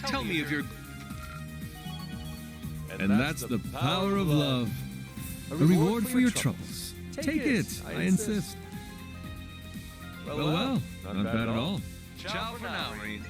Tell me of your... And that's the power of love. A reward for your troubles. Take it, I insist. Well, not bad at all. Ciao for now, Marine.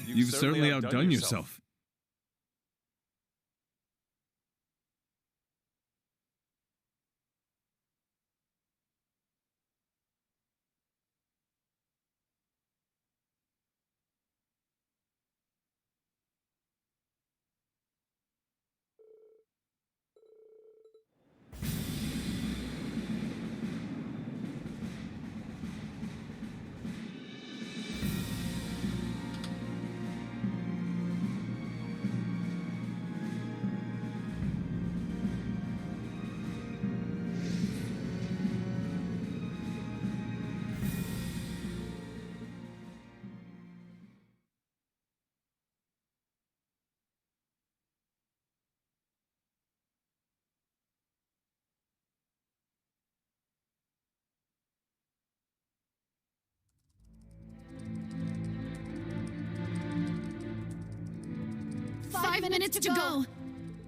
You've certainly outdone yourself. Five minutes to go.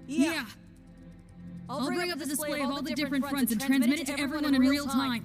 Yeah. I'll bring up the display of all the different fronts and transmit it to everyone in real time.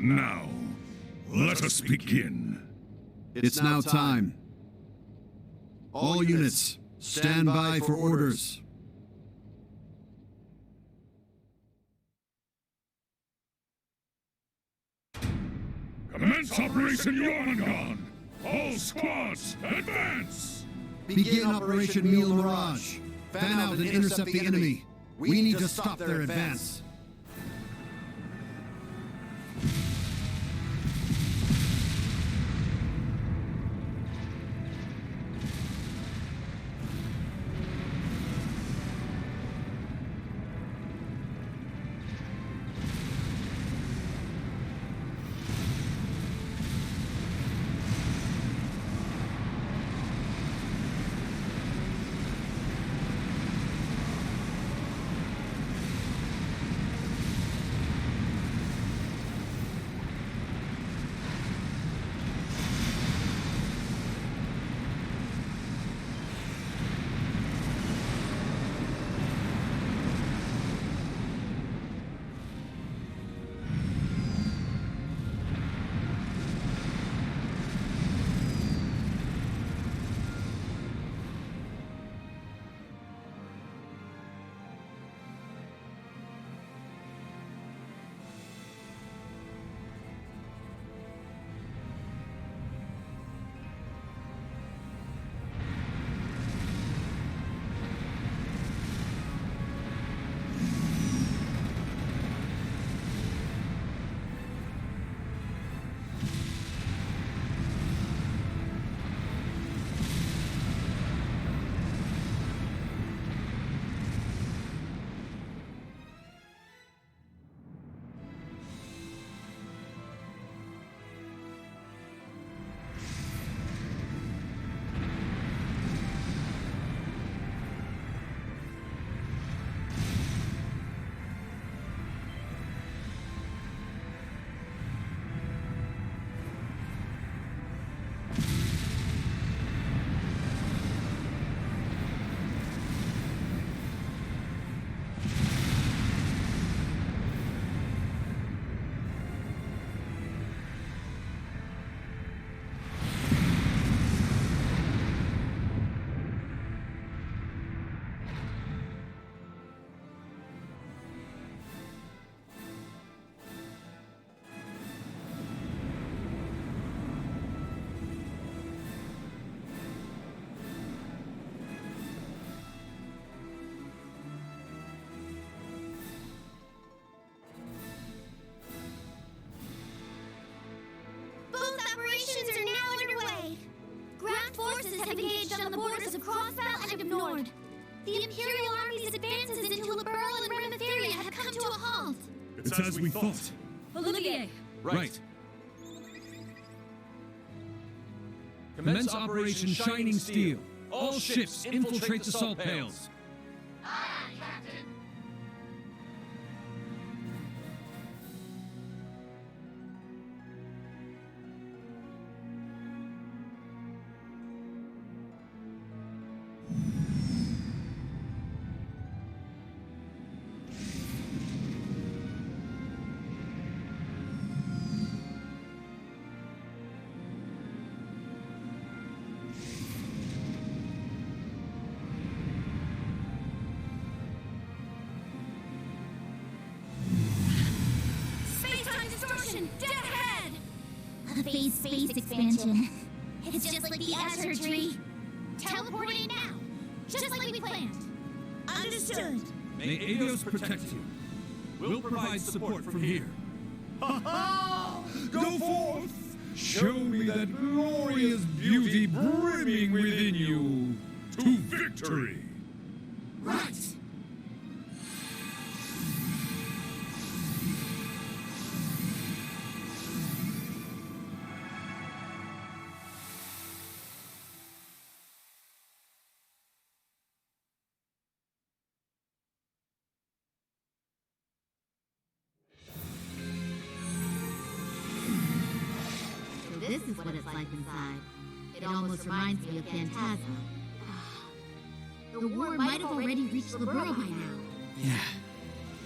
Now, let us begin. It's now time. All units, stand by for orders. Commence Operation Jormungand! All squads, advance! Begin Operation Meal Mirage. Fan out and intercept the enemy. We need to stop their advance. have engaged on the borders of Crossbell and of Nord. The Imperial Army's advances into Liberl and Remetheria have come to a halt. It's as we thought. Olivier! Right. Commence Operation Shining Steel. All ships infiltrate the salt pails. Aye, Captain. Dead ahead! A phase space expansion. It's just like the Azure Tree. Teleport in now, just like we planned. Understood. May Avios protect you. We'll provide support from here. Go forth! Show me that glorious beauty brimming within you to victory! Right! This is what it's like inside. It almost reminds me of Phantasma. The war might have already reached Liberl by now. Yeah.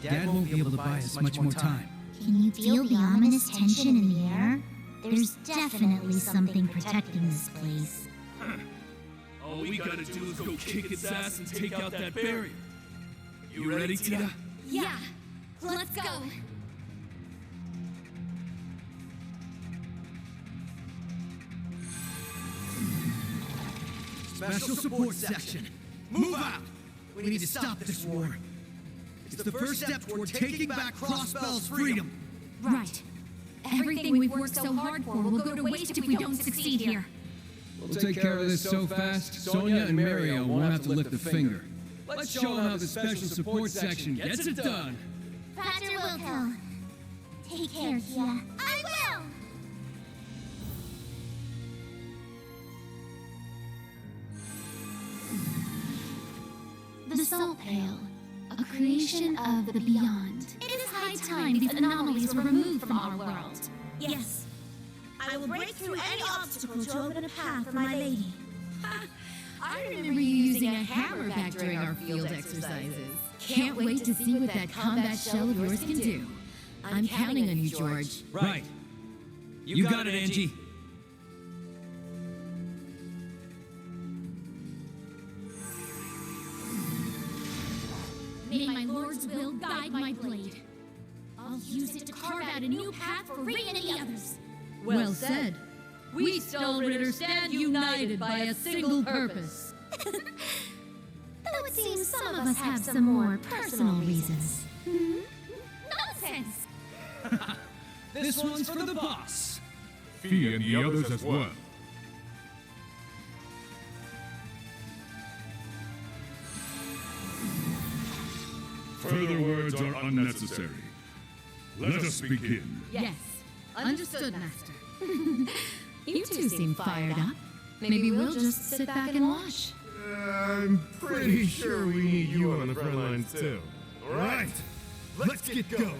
Dad won't be able to buy us much more time. Can you feel the ominous tension in the air? There's definitely something protecting this place. All we gotta do is go kick its ass and take out that barrier. You ready, Tita? Yeah, let's go. Special support section. Move out! We need to stop this war. It's the first step toward taking back Crossbell's freedom. Right. Everything we've worked so hard for will go to waste if we don't succeed here. We'll take care of this so fast, Sonia and Mario won't have to lift a finger. Let's show them how the special support section gets it done. Factor Wilco. Take care, Tia. I will! The Salt Pail, a creation of the Beyond. It is high time these anomalies were removed from our world. Yes. I will break through any obstacle to open a path for my lady. I remember you using a hammer back during our field exercises. Can't wait to see what that combat shell of yours can do. I'm counting on you, George. Right. You got it, Angie. May my Lord's will guide my blade. I'll use it to carve out a new path for Ring and the others. Well said. We Stone Ritter stand united by a single purpose. Though it seems some of us have some more personal reasons. Nonsense! This one's for the boss. Fee and the others as well. Further words are unnecessary. Let us begin. Yes. Understood, Master. You two seem fired up. Maybe we'll just sit back and watch. I'm pretty sure we need you on the front lines too. All right, let's get going.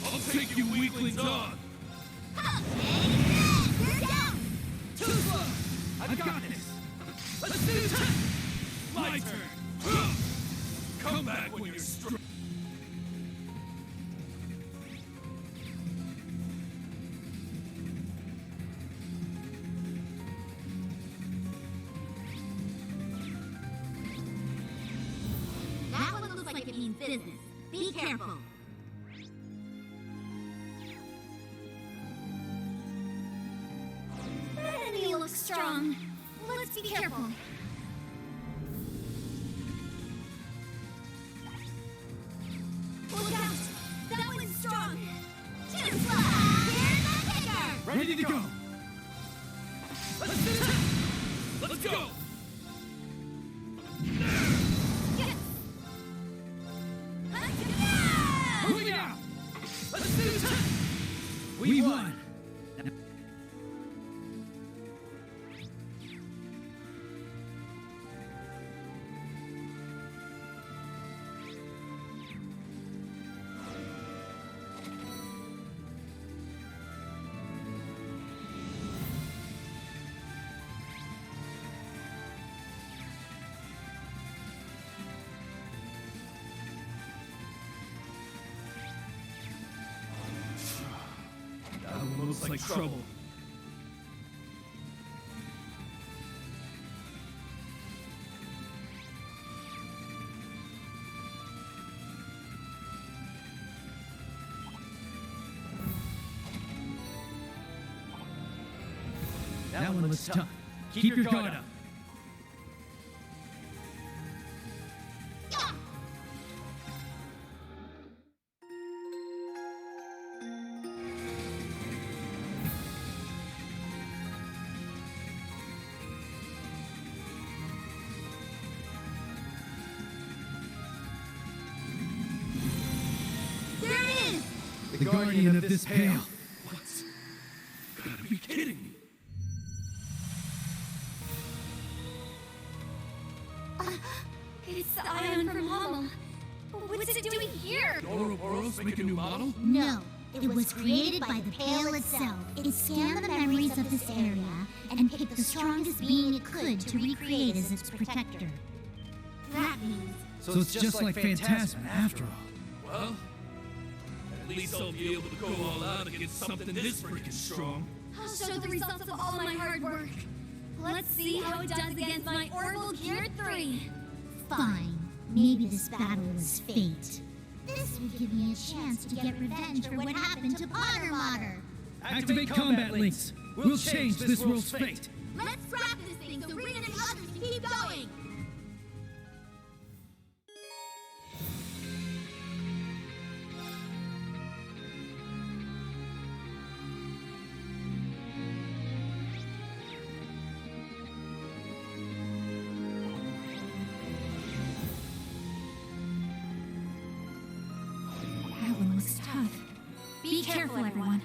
I'll take you weaklings on. I've got this. Let's do it. My turn. Come back when you're strong. That one looks like it means business. Be careful. That enemy looks strong. Let's be careful. Look out! That one's strong! Tinsla! Here's the kicker! Ready to go. Let's do it. Let's go. Yes! Moving out. Let's do it. We won. Looks like trouble. That one looks tough. Keep your guard up. the guardian of this pale. What? Gotta be kidding me. It's the ion from Hummel. What's it doing here? Ouroboros make a new model? No, it was created by the Pale itself. It scanned the memories of this area and picked the strongest being it could to recreate as its protector. That means... So it's just like Phantasma after all. Well, at least I'll be able to go all out against something this freaking strong. I'll show the results of all my hard work. Let's see how it does against my Orbital Gear 3. Fine. Maybe this battle was fate. This would give me a chance to get revenge for what happened to Potter Mater. Activate combat links. We'll change this world's fate. Let's scrap this thing so Regan and others can keep going. That one looks tough. Be careful, everyone.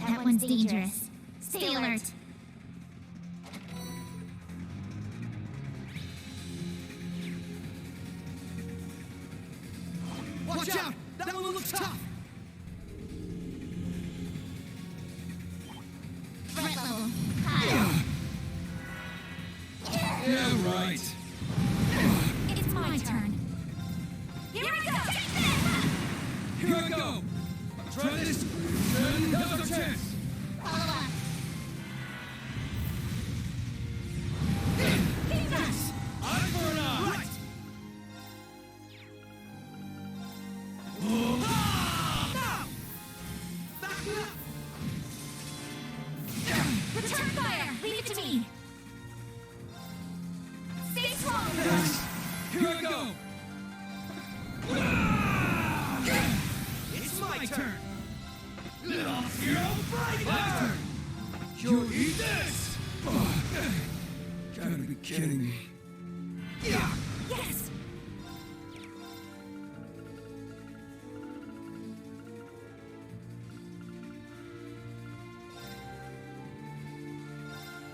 That one's dangerous. Stay alert. Watch out! That one looks tough! Threat level high. Yeah, right. It's my turn. Here we go! Take this! Here I go. Try this. And now's our chance. Follow up. Keep this! Eye for an eye. Right! Return fire! Leave it to me! Stay strong! Here I go. It's my turn! My turn. You eat this. Gotta be kidding me. Yes!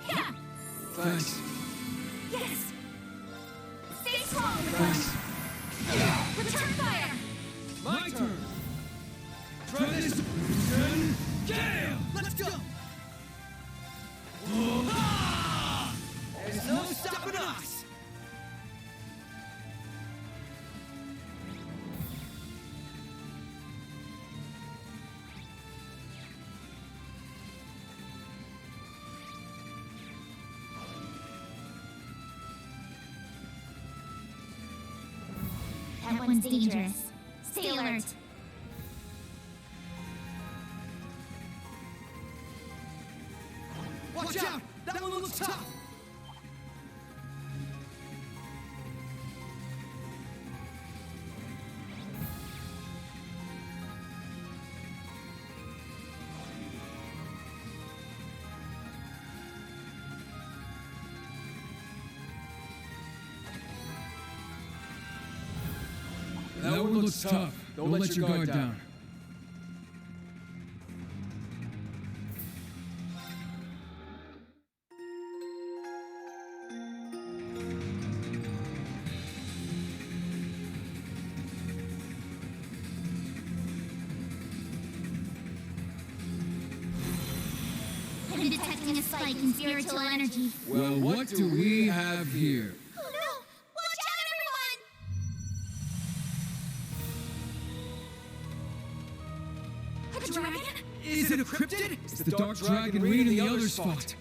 Yeah! Thanks. Yes! Stay strong! Thanks. Return fire! My turn. Try this. And gale. Let's go! There's no stopping us! That one's dangerous. Stay alert. Watch out! That one looks tough! That one looks tough. Don't let your guard down. I'm detecting a spike in spiritual energy. Well, what do we have here? Oh no! Watch out, everyone! A dragon? Is it a cryptid? It's the Dark Dragon Reed and the others fought.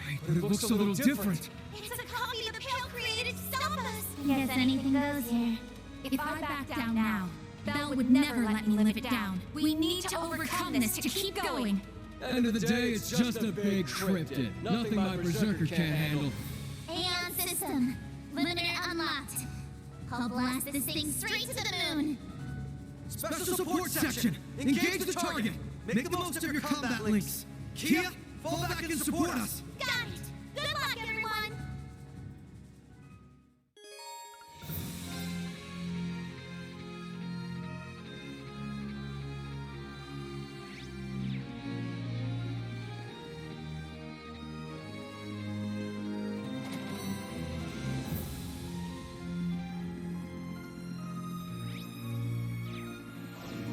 Wait, but it looks a little different. It's a copy of the Pale created to stop us! Guess anything goes here. If I back down now, Belle would never let me live it down. We need to overcome this to keep going. End of the day, it's just a big cryptid. Nothing my berserker can't handle. Aeon system. Limiter unlocked. I'll blast this thing straight to the moon. Special support section! Engage the target! Make the most of your combat links! Kia, Fall back and support us! Got it! Good luck, everyone!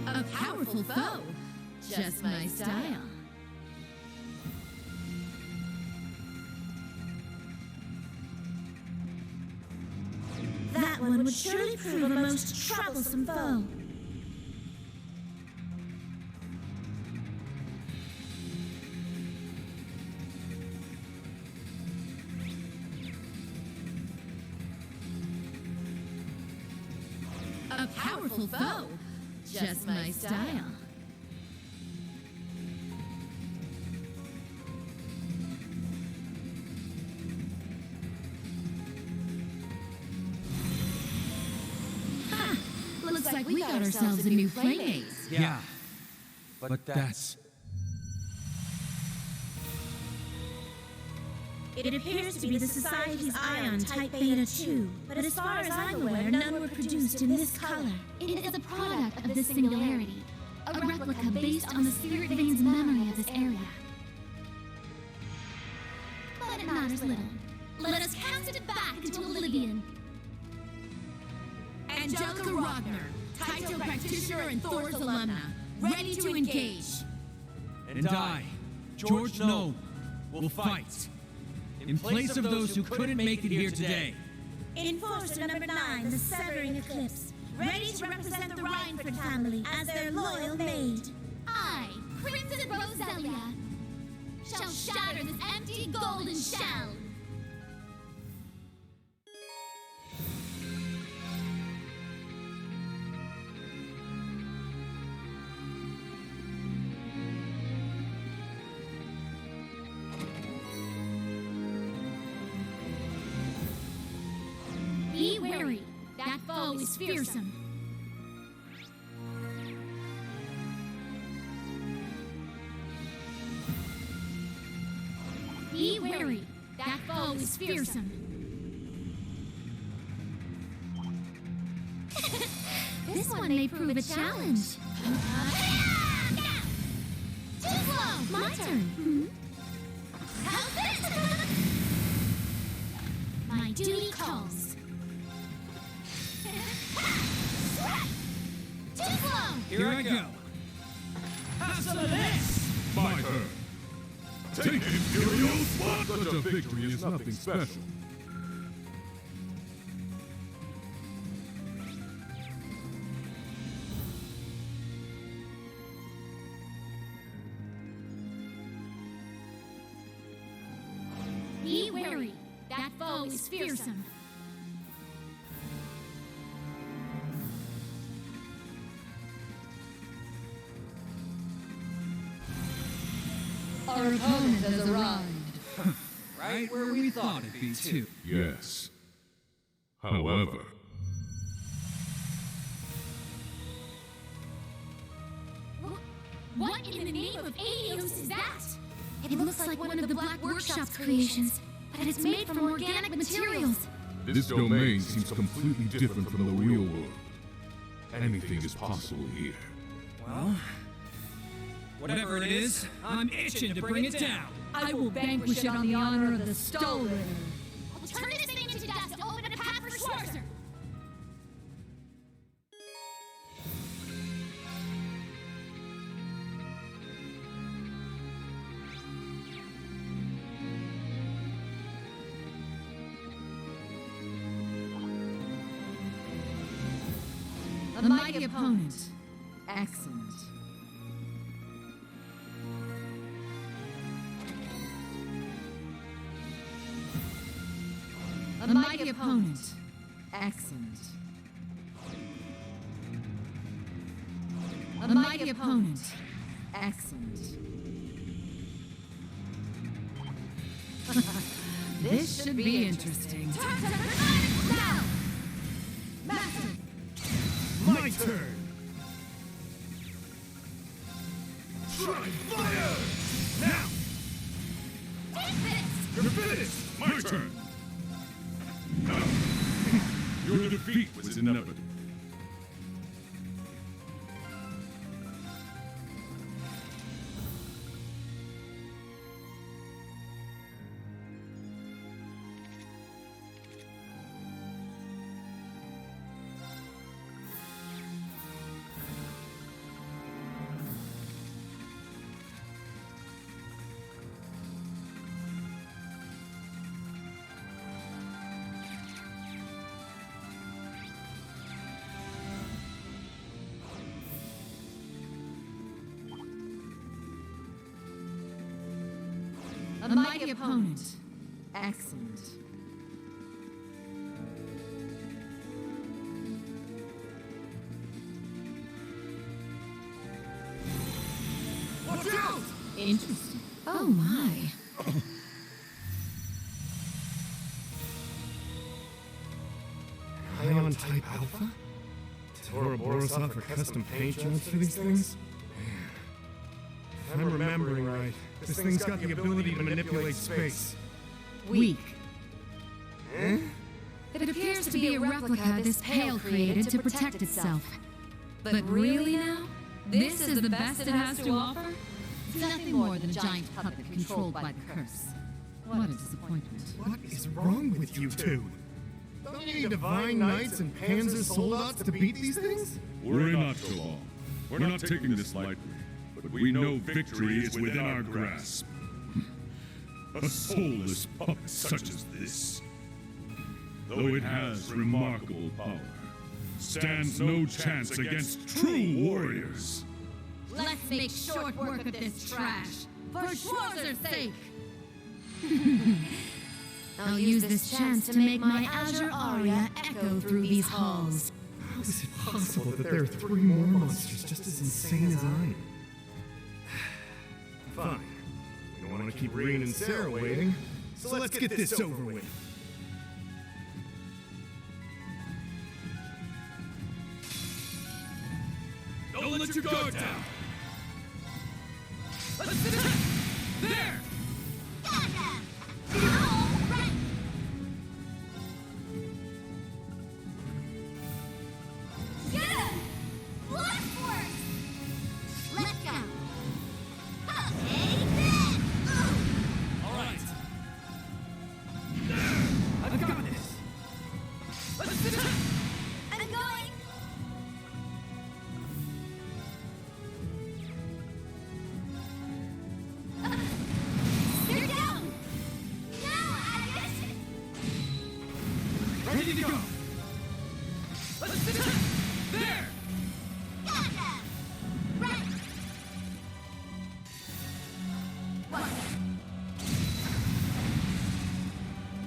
A powerful foe. Just my style. That one would surely prove a most troublesome foe. A powerful foe. Just my style. Ha! Looks like we got ourselves a new playmate. Yeah. But that's... It appears to be the Society's Ion Type Beta 2, but as far as I'm aware, none were produced in this color. It is a product of this singularity, a replica based on the Spirit Vein's memory of this area. But it matters little. Let us cast it back into oblivion. Angelica Rogner, Taito practitioner and Thor's alumna, ready to engage. And I, George Gnome, will fight. In place of those who couldn't make it here today. Enforcer number 9, the Severing Eclipse, ready to represent the Rhineford family as their loyal maid. I, Crimson Roselia, shall shatter this empty golden shell. Be wary, that foe is fearsome. Be wary, that foe is fearsome. This one may prove a challenge. Too slow! My turn. How's this? My duty calls. Too slow! Here I go. Have some of this! My turn. Take it, Furios! Such a victory is nothing special. Be wary, that foe is fearsome. Our opponent has arrived. Right where we thought it'd be, too. Yes. However... What in the name of Aeos is that? It looks like one of the Black Workshop's creations, but it's made from organic materials. This domain seems completely different from the real world. Anything is possible here. Well, whatever it is, I'm itching to bring it down. I will vanquish it on the honor of the Stolen. I'll turn this thing into dust to open a path for Schwarzer. A mighty opponent. Excellent. A mighty opponent. Excellent. A mighty opponent. Excellent. This should be interesting. Now! Master! My turn! Strike fire! Now! Finished! My turn! Your defeat was inevitable. A mighty opponent. Excellent. Watch out! Interesting. Oh my. Ion Type Alpha? Did Ouroboros offer custom paint jobs for these things? Man. If I'm remembering right, this thing's got the ability to manipulate space. Weak. Eh? It appears to be a replica this Pale created to protect itself. But really now? This is the best it has to offer? It's nothing more than a giant puppet controlled by the curse. What a disappointment. What is wrong with you two? Don't you need divine knights and panzer soldats to beat these things? Worry not, Tolong. We're not taking this lightly, but we know victory is within our grasp. A soulless puppet such as this, though it has remarkable power, stands no chance against true warriors. Let's make short work of this trash, for Schwarzer's sake! I'll use this chance to make my Azure Aria echo through these halls. How is it possible that there are 3 more monsters just as insane as I am? Fine. We don't want to keep Reen and Sarah waiting, so let's get this over with. Don't let your guard down! There! Ready to go! There!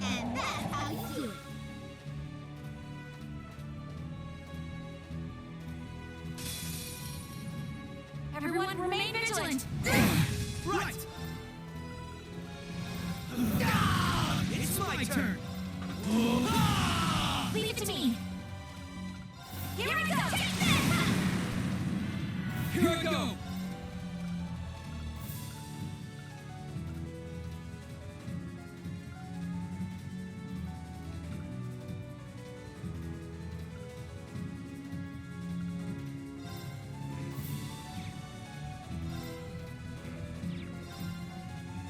And that's how you do it. Everyone, remain vigilant! Right! It's my turn! Leave it to me! Here we go! Here I go!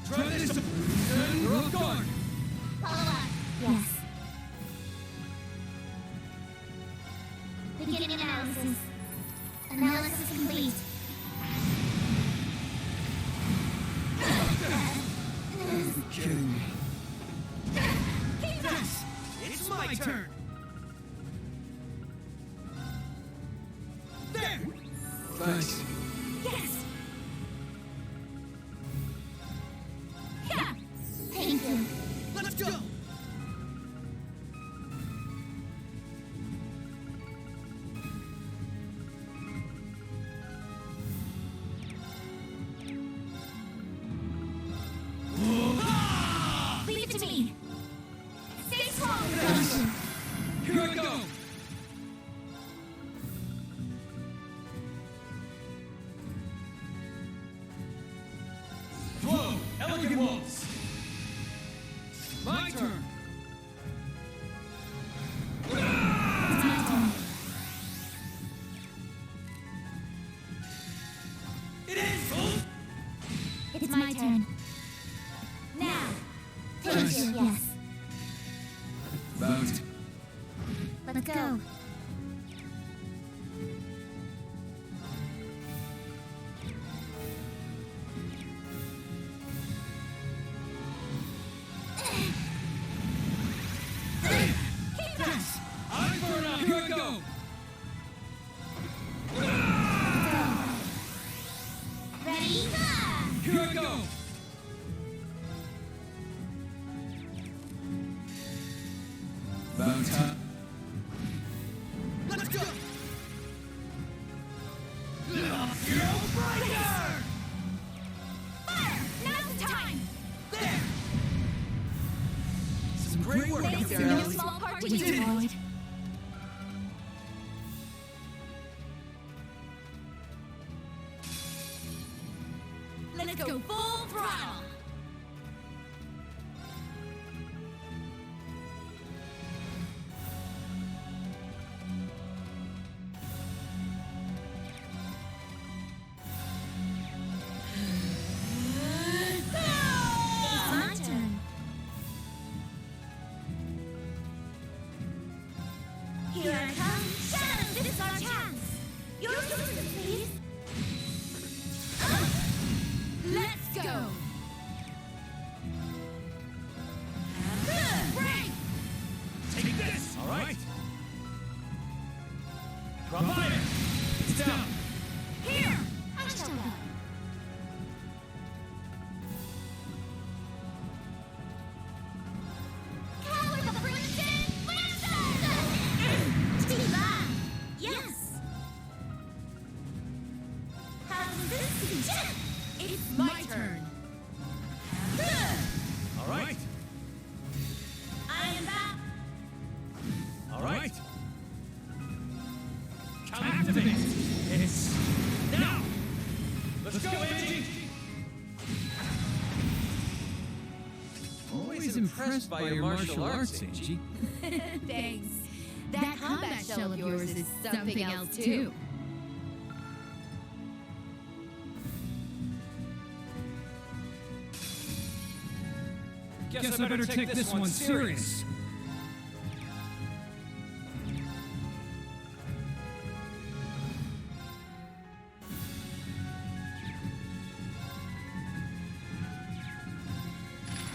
Try this! You're off guard! Follow up. Yes. Beginning analysis. Analysis complete. You're kidding me. Yes! It's my turn! There! Thanks. Yes! Thank you. Let's go! Leave it to me! Stay strong! Here I go! Flow! Elegant waltz! Let's go. Here I go! Ready? Here I go! About time. Let's go! Now's the time! Some great work out there, No Ellie. small part to We you, did it. Lloyd. Let's go full throttle! It's my turn. Here I come. Shadow, this is our chance. Your choices, please. Let's go! Break! Take this! All right. Provide it! It's down. Here! I shall go. Coward the Princeton! Tifa! Yes! How's this? It's my turn. All right. I am back. All right. Activate. It's now. Let's go, Angie. Always impressed by your martial arts, Angie. Thanks. That combat shell of yours is something else, too. Guess I better take this one serious.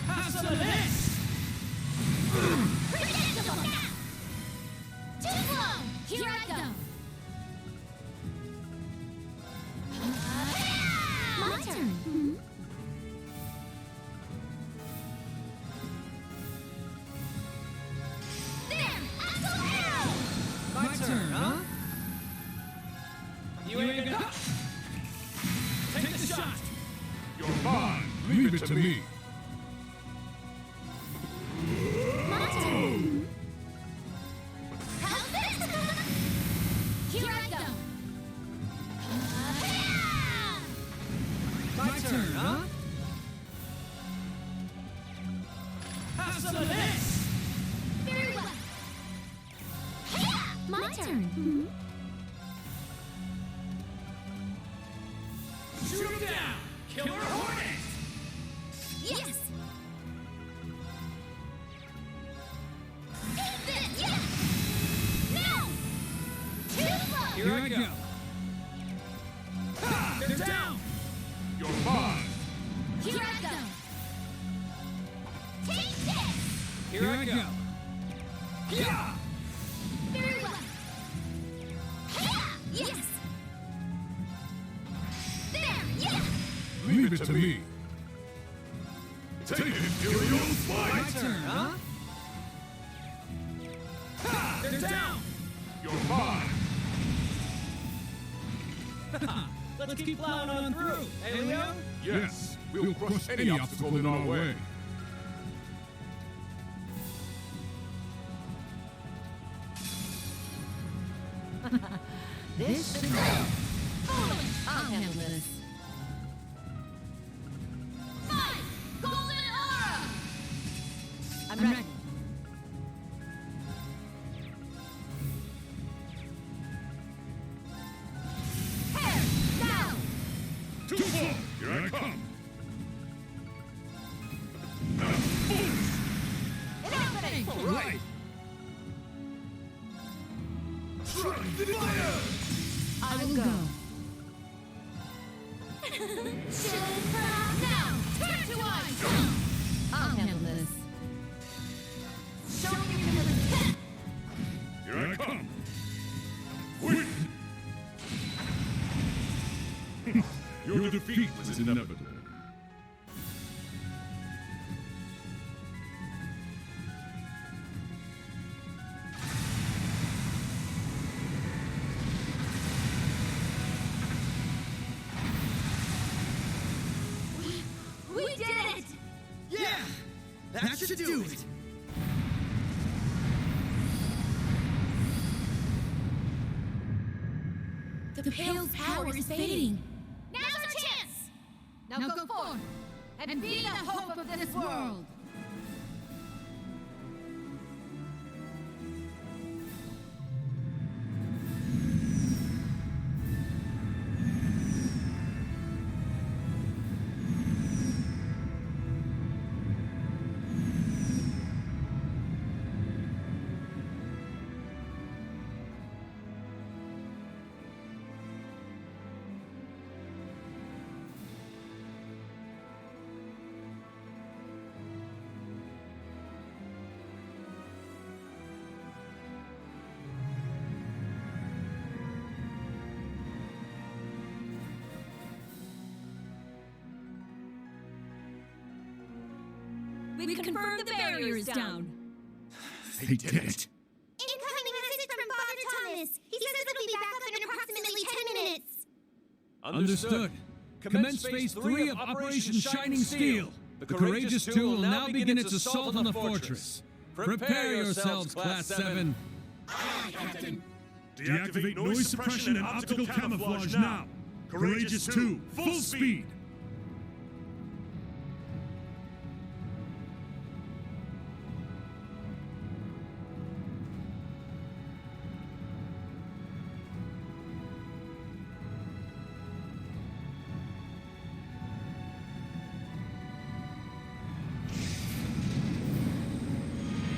Have some of this. Predictable now! Too slow! Here I go! My turn. There! Axel arrow! My turn, huh? You ain't gonna. Take the shot. You're mine. Leave it to me. My turn. How's this? Here I go! My turn, huh? Have some of this. Very well! My turn. Shoot him down. Killer Hornet. Yes! Eat this! Yes! No! Too slow! Here I go. Ha! They're down. You're mine. Here I go! Take this! Here I go. Yeah. Very well! Yes! There! Yes! Leave it to me. Take it, Helios My Fight. turn, huh? Ha! They're down. You're mine. Let's keep plowing on through. Hey, Leo? Yes, we'll crush any obstacle in our way. This should go. I'll handle this. Fight! Golden Aura! I'm ready. Hair! Down! Too far. Here I come. Infinite! Right. Now, turn to ice! I'll handle this. Show me your ability. Here I come! Quick! Your defeat was inevitable. We did it! Yeah! That should do it! The Pale's power is fading. Now's our chance! Now go forth and be the hope of this world. We've confirmed the barrier is down. They did it. Incoming message from Father Thomas. He says it'll be back up in approximately 10 minutes. Understood. Commence Phase 3 of Operation Shining Steel. The Courageous 2 will now begin its assault on the fortress. Prepare yourselves, Class 7. Deactivate noise suppression and optical camouflage now. Courageous 2, full speed.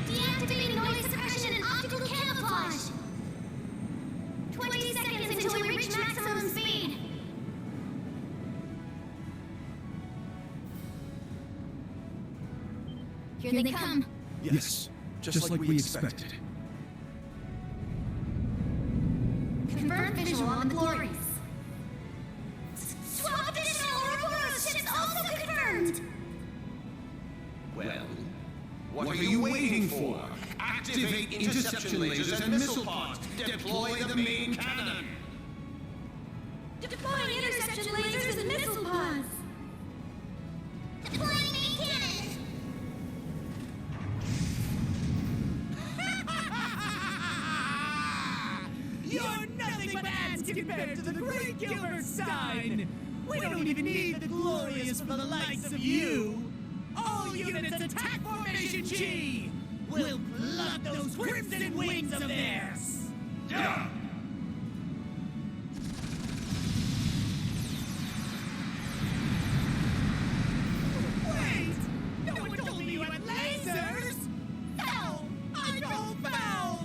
Deactivating noise suppression and optical camouflage. 20 seconds until we reach maximum speed. Here they come. Yes, just like we expected. Confirm visual on the glories. Swap additional Ouroboros ships also confirmed. Well, what are you waiting for? Activate interception lasers and missile pods. Deploy the main cannon. Deploying interception lasers and missile pods. Deploying main cannon. You're nothing but ants compared to the great Gilbert Stein! We don't even need the glorious from the likes of you! All units attack Formation G! We'll pluck those crimson wings of theirs! Yeah! Wait! No one told me you had lasers! Foul! I call foul!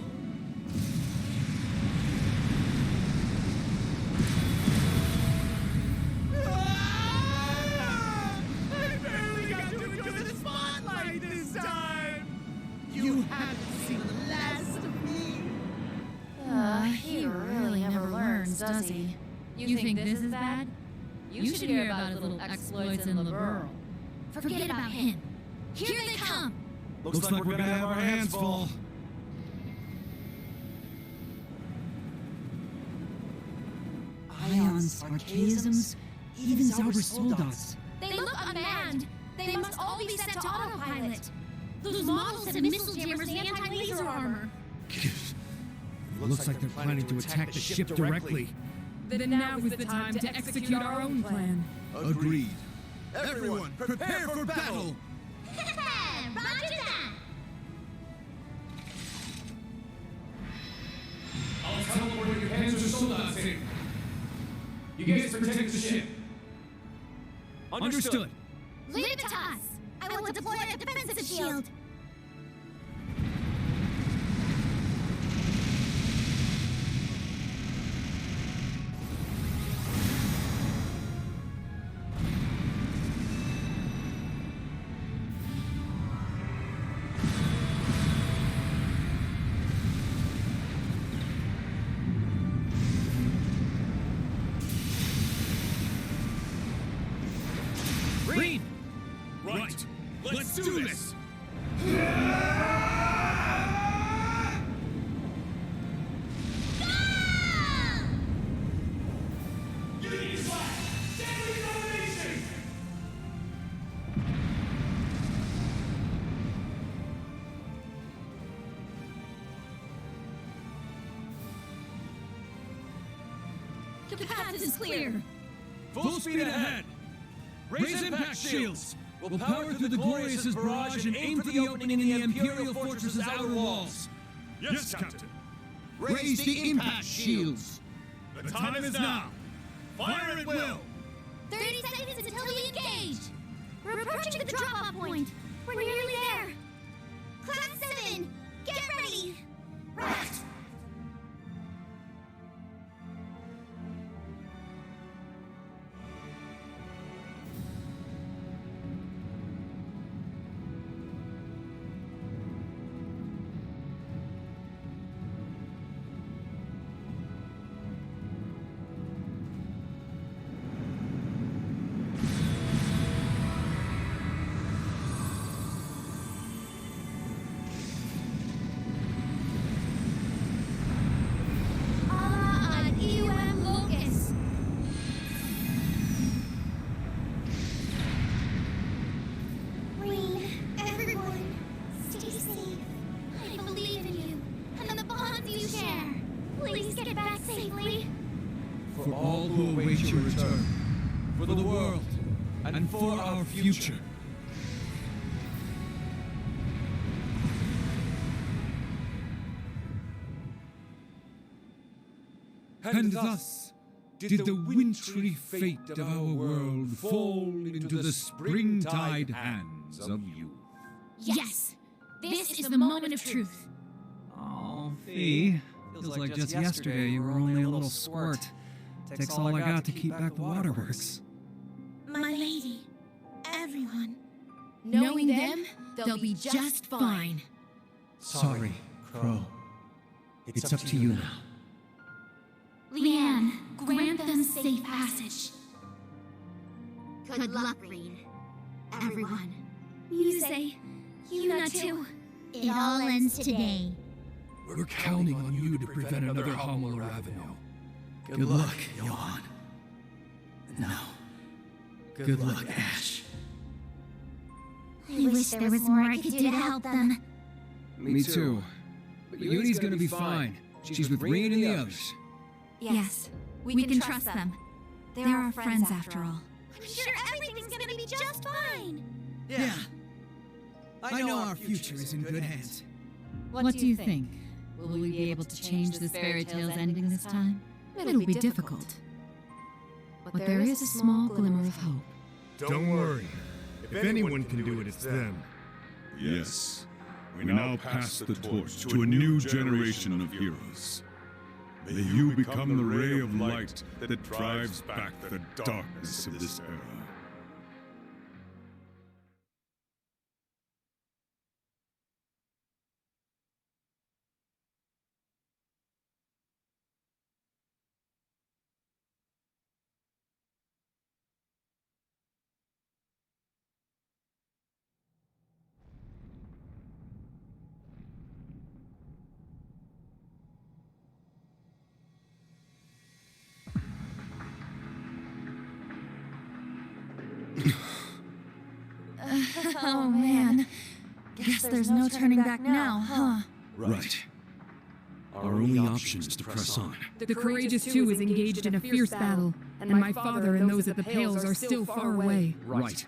I barely got to enjoy the spotlight this time! You haven't seen the last of me! He really never learns, does he? You think this is bad? You should hear about his little exploits in the Burl. Forget about him. Here they come. Looks like we're gonna have our hands full. Ions, archaisms, even Zauber soldats. They look unmanned. They must all be set to autopilot. Those models have missile jammers and anti-laser armor. Looks like they're planning to attack the ship directly. Then now is the time to execute our own plan. Agreed. Everyone, prepare for battle! Roger that. I'll teleport your Panzer soldats in. You guys protect the ship. Understood. Leave it to us. I will deploy a defensive shield. Green! Right. Let's do this! The path is clear. Full speed ahead! Raise impact shields! We'll power through the Glorious's barrage and aim for the opening in the Imperial Fortress's outer walls. Yes, Captain. Raise the impact shields. The time is now. Fire at will. 30 seconds until we engage. We're approaching the drop-off point. We're nearly there. Class 7, get ready. Right. For all who await your return, for the world, and for our future. And thus did the wintry fate of our world fall into the springtide hands of youth. Yes! This is the moment of truth. Oh, Fee. Feels like just yesterday you were only a little squirt. Takes all I got to keep back the waterworks. My lady, everyone. Knowing them, they'll be just fine. Sorry, Crow. It's up to you now. Leanne, grant them safe passage. Good luck, Green. Everyone. Yusei, Yuna too. It all ends today. We're counting on you to prevent another Homler Avenue. Good luck, Johan. Now, good luck, Ash. I wish there was more I could do to help them. Me too. But Uni's gonna be fine. She's with Rain and the others. Yes, we can trust them. They're our friends after all. I'm sure everything's gonna be just fine. Yeah. I know our future is in good hands. What do you think? Will we be able to change this fairy tale's ending this time? It'll be difficult. But there is a small glimmer of hope. Don't worry. If anyone can do it, it's them. Yes. We now pass the torch to a new generation of heroes. May you become the ray of light that drives back the darkness of this era. Oh man. Guess there's no turning back now, huh? Right. Our only option is to press on. The Courageous Two is engaged in a fierce battle, and my father and those at the Pales are still far away. Right.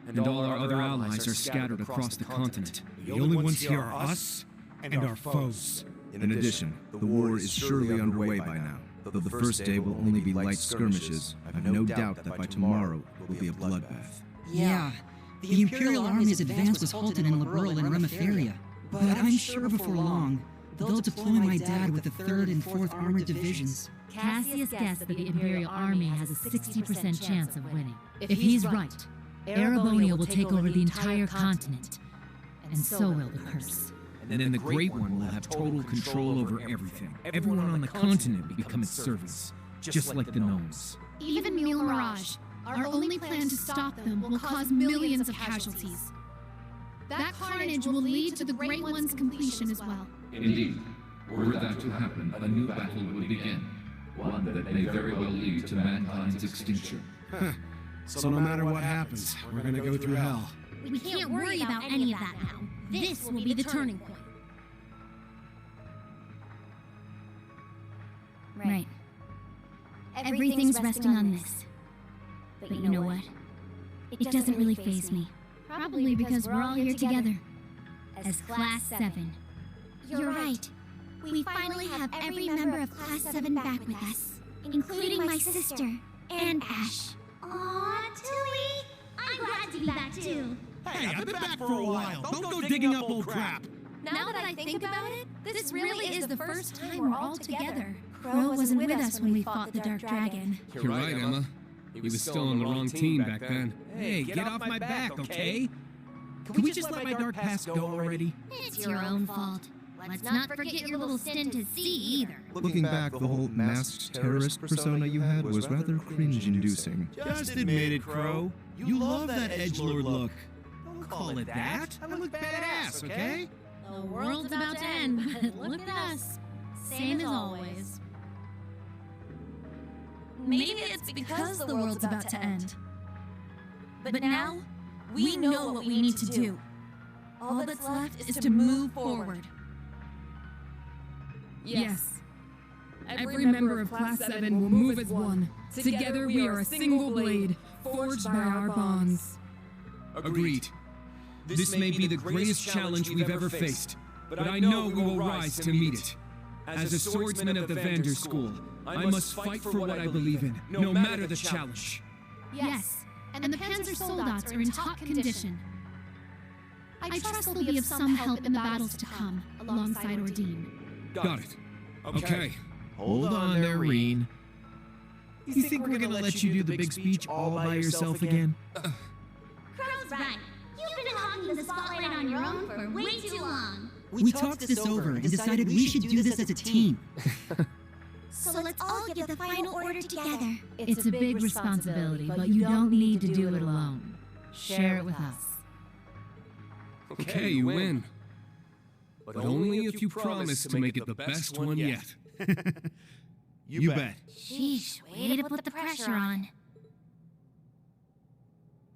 And all our other allies are scattered across the continent. The only ones here are us and our foes. In addition, the war is surely underway by now. Though the first day will only be light skirmishes, I have no doubt that by tomorrow it will be a bloodbath. Yeah. The Imperial Army's advance was halted in Liberl and Remiferia, but I'm sure before long, they'll deploy my dad with the 3rd and 4th Armored Divisions. Cassius guessed that the Imperial Army has a 60% chance of winning. If he's right, Erebonia will take over the entire continent, and so will the curse. And then the Great One will have total control over everything. Everyone on the continent will become its servants, just like the gnomes. Even Mule Mirage. Our only plan to stop them will cause millions of casualties. That carnage will lead to the Great One's completion as well. Indeed. Were that to happen, a new battle would begin. One that may very well lead to mankind's extinction. So no matter what happens, we're gonna go through hell. We can't worry about any of that now. This will be the turning point. Right. Everything's resting on this. But you know what? It doesn't really faze me. Probably because we're all here together. As Class 7. You're right. We finally have every member of Class 7 back with us, including my sister and Ash. Aw, Tilly! I'm glad to be back too. Hey, I've been back for a while. Don't go digging up old crap. Now that I think about it, this really is the first time we're all together. Crow wasn't with us when we fought the Dark Dragon. You're right, Emma. He was still on the wrong team back then. Hey, get off my back, okay? Can we just let my dark past go already? It's your own fault. Let's not forget your little stint at sea either. Looking back, the whole masked terrorist persona you had was rather cringe-inducing. Just admit it, Crow. You love that edgelord look. Don't call it that. I look badass, okay? The world's about to end, but look at us. Same as always. Maybe it's because the world's about to end. But now, we know what we need to do. All that's left is to move forward. Yes. Every member of Class 7 will move as one. Together we are a single blade, forged by our bonds. Agreed. This may be the greatest challenge we've ever faced, but I know we will rise to meet it. As a swordsman of the Vander School, I must fight for what I believe in, no matter the challenge. Yes, and the Panzer Soldats are in top condition. I trust they'll be of some help in the battles to come, alongside Ordine. Got it. Okay. Hold on there, Reen. You think we're gonna let you do the big speech all by yourself again? Crow's right. You've been hogging the spotlight on your own for way too long. We talked this over and decided we should do this as a team. So let's all give the final order together. It's a big responsibility, but you don't need to do it alone. Share it with us. Okay, you win. But only if you promise to make it the best one yet. You bet. Sheesh, way to put the pressure on.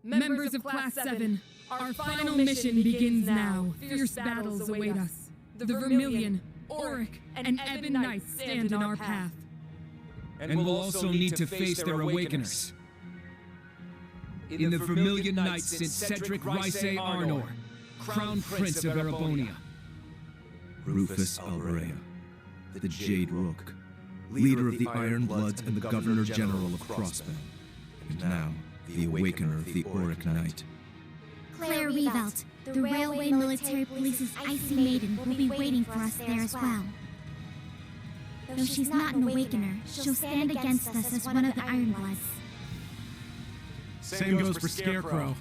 Members of Class 7, our final mission begins now. Fierce battles await us. The Vermilion, Auric, and Ebon Knights stand in our path. And we'll also need to face their awakeners. In the Vermilion Knights sits Cedric Rice Arnor, Crown Prince of Erebonia. Rufus Alberea, the Jade Rook, leader of the Iron Bloods and the Governor General of Crossbell, and now the Awakener of the Auric Knight. Claire Revelt, the Railway Military Police's Icy Maiden, will be waiting for us there as well. Though she's not an Awakener, she'll stand against us as one of the Iron Bloods. Same goes for Scarecrow.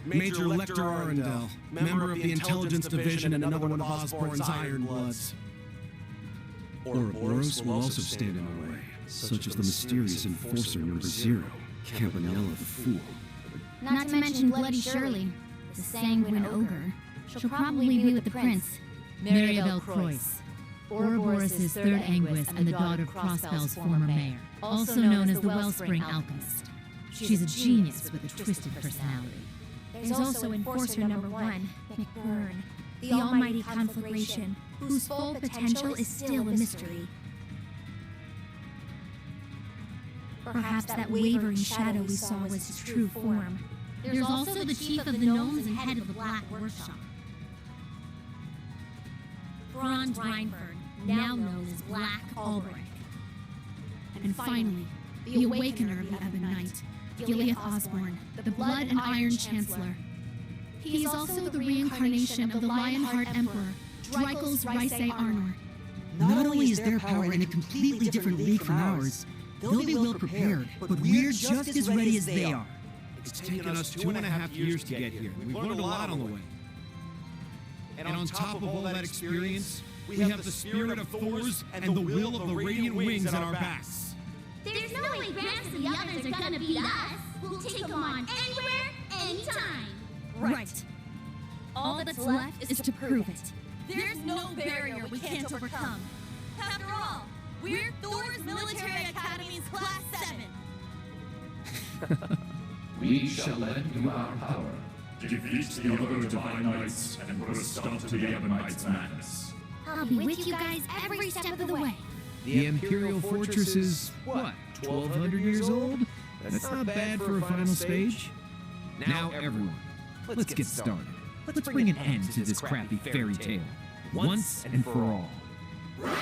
Major Lecter Arundel, member of the Intelligence Division and another one of Osborn's Iron Bloods. Ouroboros will also stand in our way, such as the mysterious Enforcer Number 0, Campanella the Fool. Not to mention Bloody Shirley, the sanguine ogre. She'll probably be with the prince. Maribel Croyce, Ouroboros' third Anguis and the daughter of Crossbell's former mayor, also known as the Wellspring Alchemist. She's a genius with a twisted personality. There's also Enforcer Number 1, McBurn, the almighty conflagration, whose full potential is still a mystery. Perhaps that wavering shadow we saw was his true form. There's also the chief of the gnomes and head of the Black Workshop, Brond Reinford, now known as Black Albrecht. And finally, the Awakener of the Ebon Knight, Gileath Osborn, the Blood and Iron Chancellor. He is also the reincarnation of the Lionheart Emperor, Dreikel's Rice Arnor. Not only is their power in a completely different league from ours, they'll be well prepared, but we're just as ready as they are. It's taken us 2.5 years to get here. We've learned a lot on the way. And on top of all that experience, we have the spirit of Thor's and the will of the Radiant Wings at our backs. There's no way way Gramps and the others are gonna beat us, we'll take them on anywhere, anytime. Right. All that's left is to prove it. There's no barrier we can't overcome. After all, we're Thor's Military Academy's Class 7. We shall lend you our power. Defeat the other Divine Knights and put a stop to the Ebonites' madness. I'll be with you guys every step of the way. The Imperial Fortress is, what, 1,200 years old? That's not bad for a final stage. Now, everyone, let's get started. Let's bring an end to this crappy fairy tale, once and for all. Right!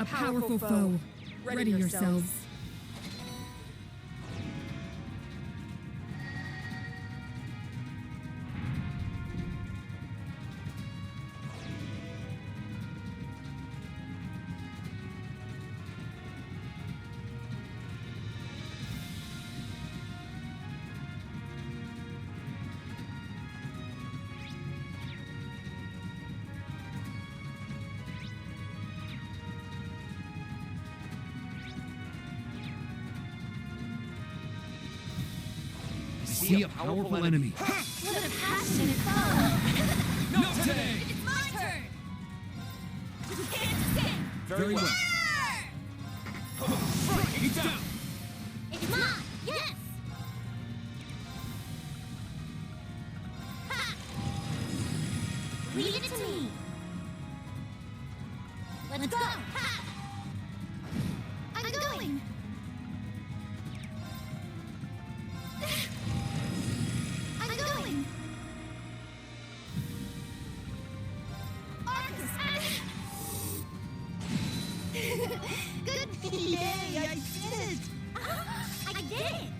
A powerful foe. Ready yourselves. See a powerful enemy. What a passionate foe! Not today! It's my turn! You can't escape! Very well. He's down! It's mine! Yes! Ha! Leave it to me! Let's go! Ha! I'm going! I'm going! Arcus! Good! Yay! I did it! I did it!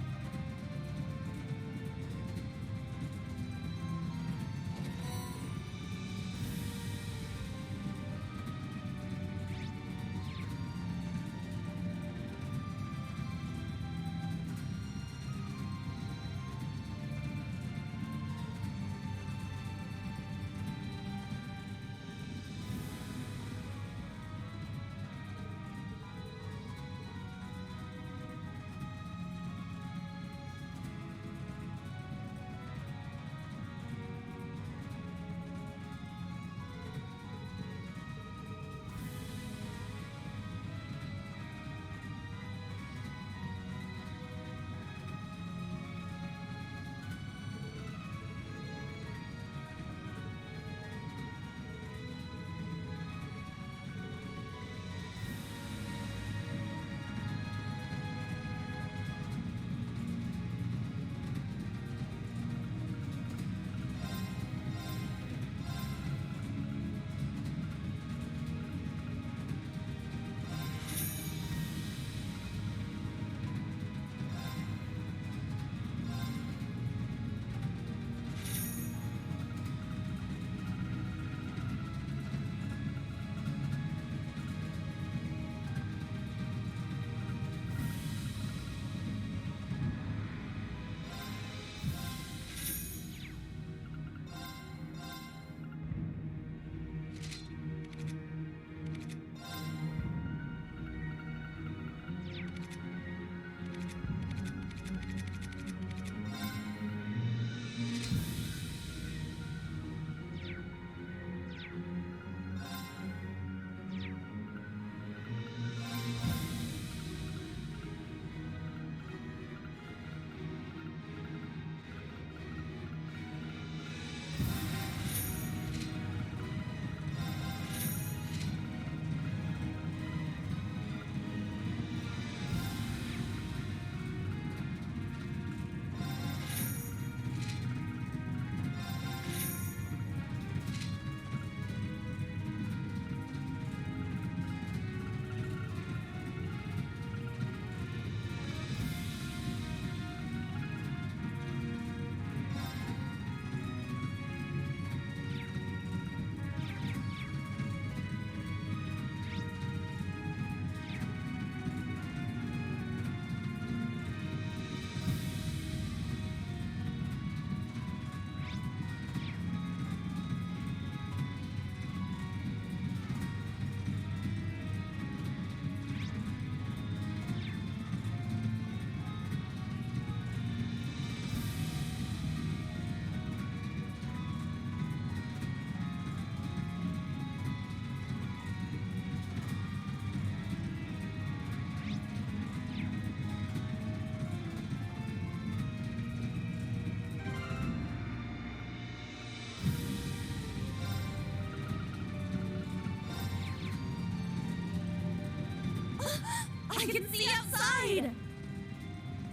side!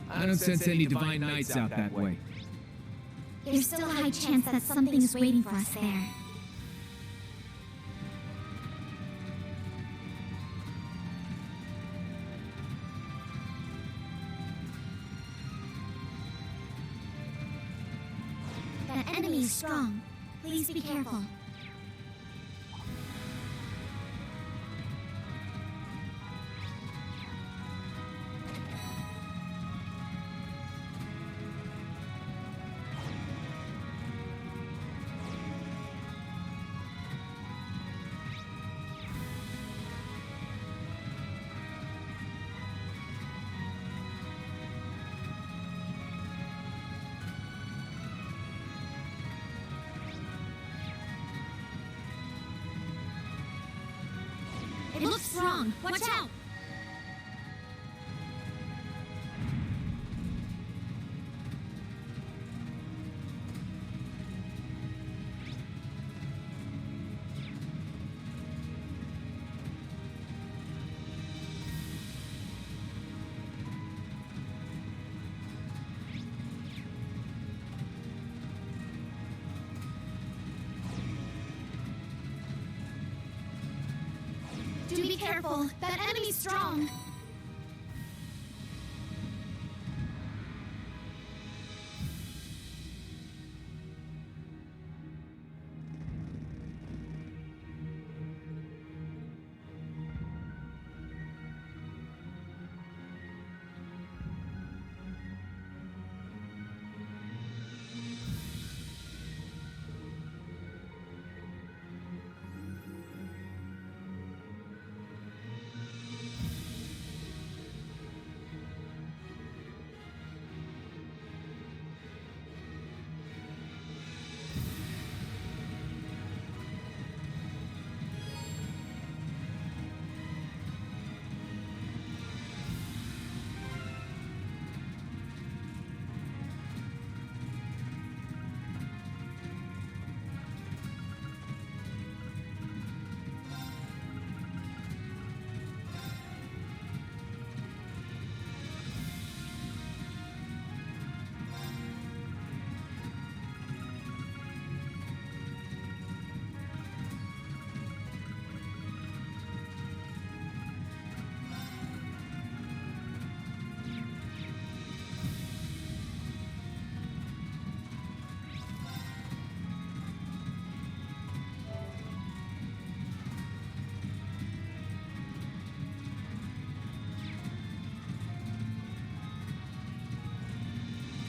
I don't sense any divine knights out that way. There's still a high chance that something is waiting for us there. That enemy is strong. Please be careful. It looks strong. Watch out! Do be careful. That enemy's strong.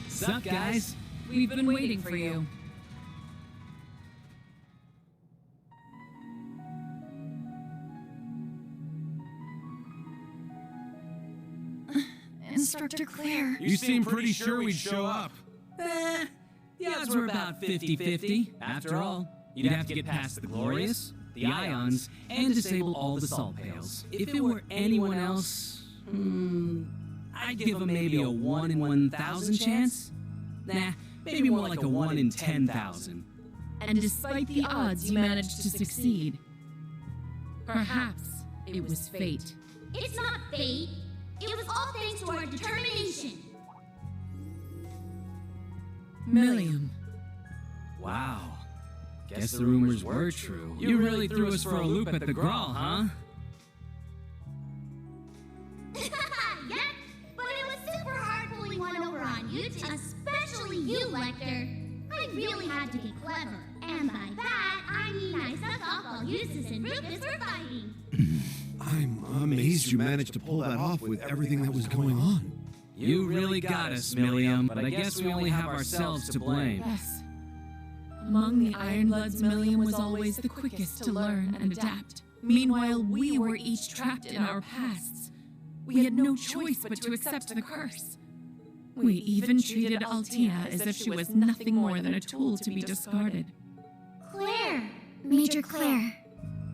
Sup, guys? We've been waiting for you. Instructor Claire. You seem pretty sure we'd show up. The odds were about 50-50. After all, you'd have to get past the Glorious, the Ions, and disable all the salt pails. If it were anyone else, I'd give them maybe a 1 in 1,000 chance. Nah, maybe more like a 1 in 10,000. And despite the odds, you managed to succeed. Perhaps it was fate. It's not fate. It was all thanks to our determination. Milliam. Wow. Guess the rumors were true. You really threw us for a loop at the Grawl, huh? Yep, but it was super hard pulling one over on you two, especially you, Lecter. I really had to be clever. And by that, I mean I sucked off while Eustace and Rufus were fighting. I'm amazed you managed to pull that off with everything that was going on. You really got us, Milliam, but I guess we only have ourselves to blame. Yes. Among the Ironbloods, Milliam was always the quickest to learn and adapt. Meanwhile, we were each trapped in our pasts. We had no choice but to accept the curse. We even treated Altea as if she was nothing more than a tool to be discarded. Claire! Major Claire.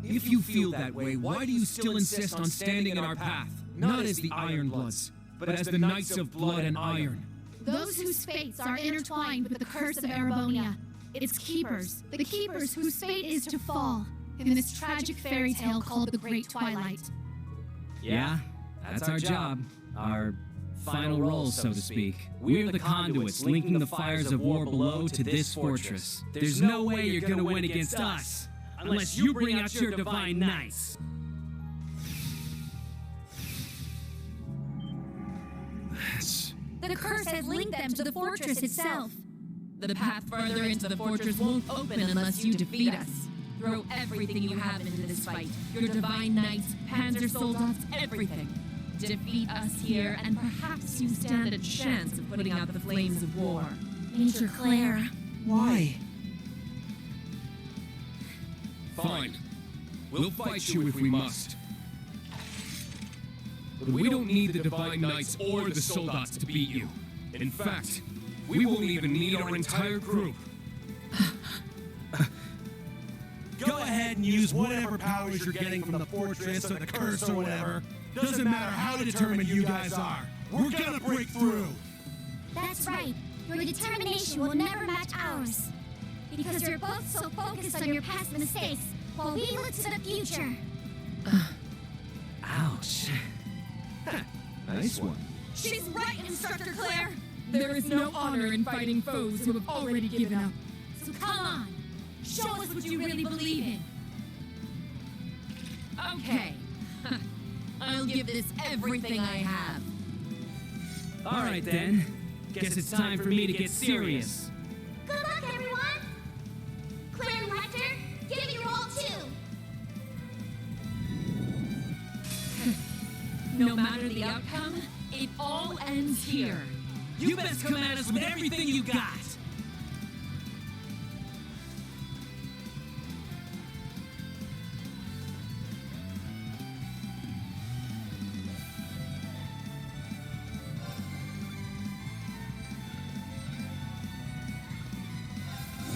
If you feel that way, why do you still insist on standing in our path? Not as the Ironbloods, but as the Knights of Blood and Iron. Those whose fates are intertwined with the curse of Erebonia. Its keepers, the keepers whose fate is to fall in this tragic fairy tale called the Great Twilight. Yeah, that's our job. Our final role, so to speak. We're the conduits linking the fires of war below to this fortress. There's no way you're gonna win against us, unless you bring out your divine knights. The curse has linked them to the fortress itself. The path further into the fortress won't open unless you defeat us. Throw everything you have into this fight. Your divine knights, panzer soldates, everything. Defeat us here, and perhaps you stand a chance of putting out the flames of war. Major Claire. Why? Fine. We'll fight you if we must. But we don't need the Divine Knights or the Soldats to beat you. In fact, we won't even need our entire group. Go ahead and use whatever powers you're getting from the fortress or the curse or whatever. Doesn't matter how determined you guys are. We're gonna break through. That's right. Your determination will never match ours. Because you're both so focused on your past mistakes, while we look to the future. Ouch. Nice one. She's right, Instructor Claire! There is no honor in fighting foes who have already given up. So come on, show us what you really believe in. Okay. I'll give this everything I have. All right then. Guess it's time for me to get serious. Good luck, everyone! Claire and Lecter, give it your all too! No matter the outcome, it all ends here. You best come at us with everything you got!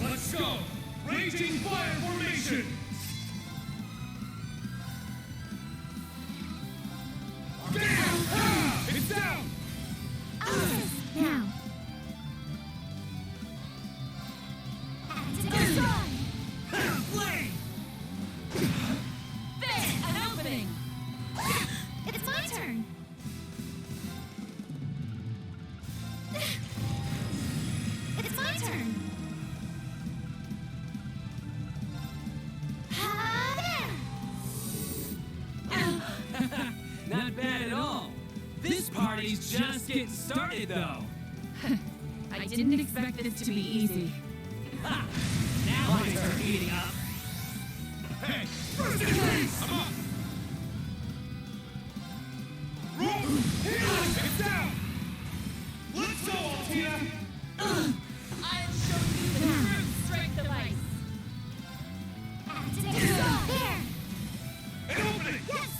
Let's go! Raging fire formation! Down! Ah! It's down! Now. Flame! There! An opening! It's my turn. It's my turn. Not bad at all. This party's just getting started, though. I didn't expect this to be easy. Ha! Now things are heating up. Hey! First in place! I'm up! Roll! It's down! Let's go, Altina! I'll show you the true strength of ice. There. An opening! Yes.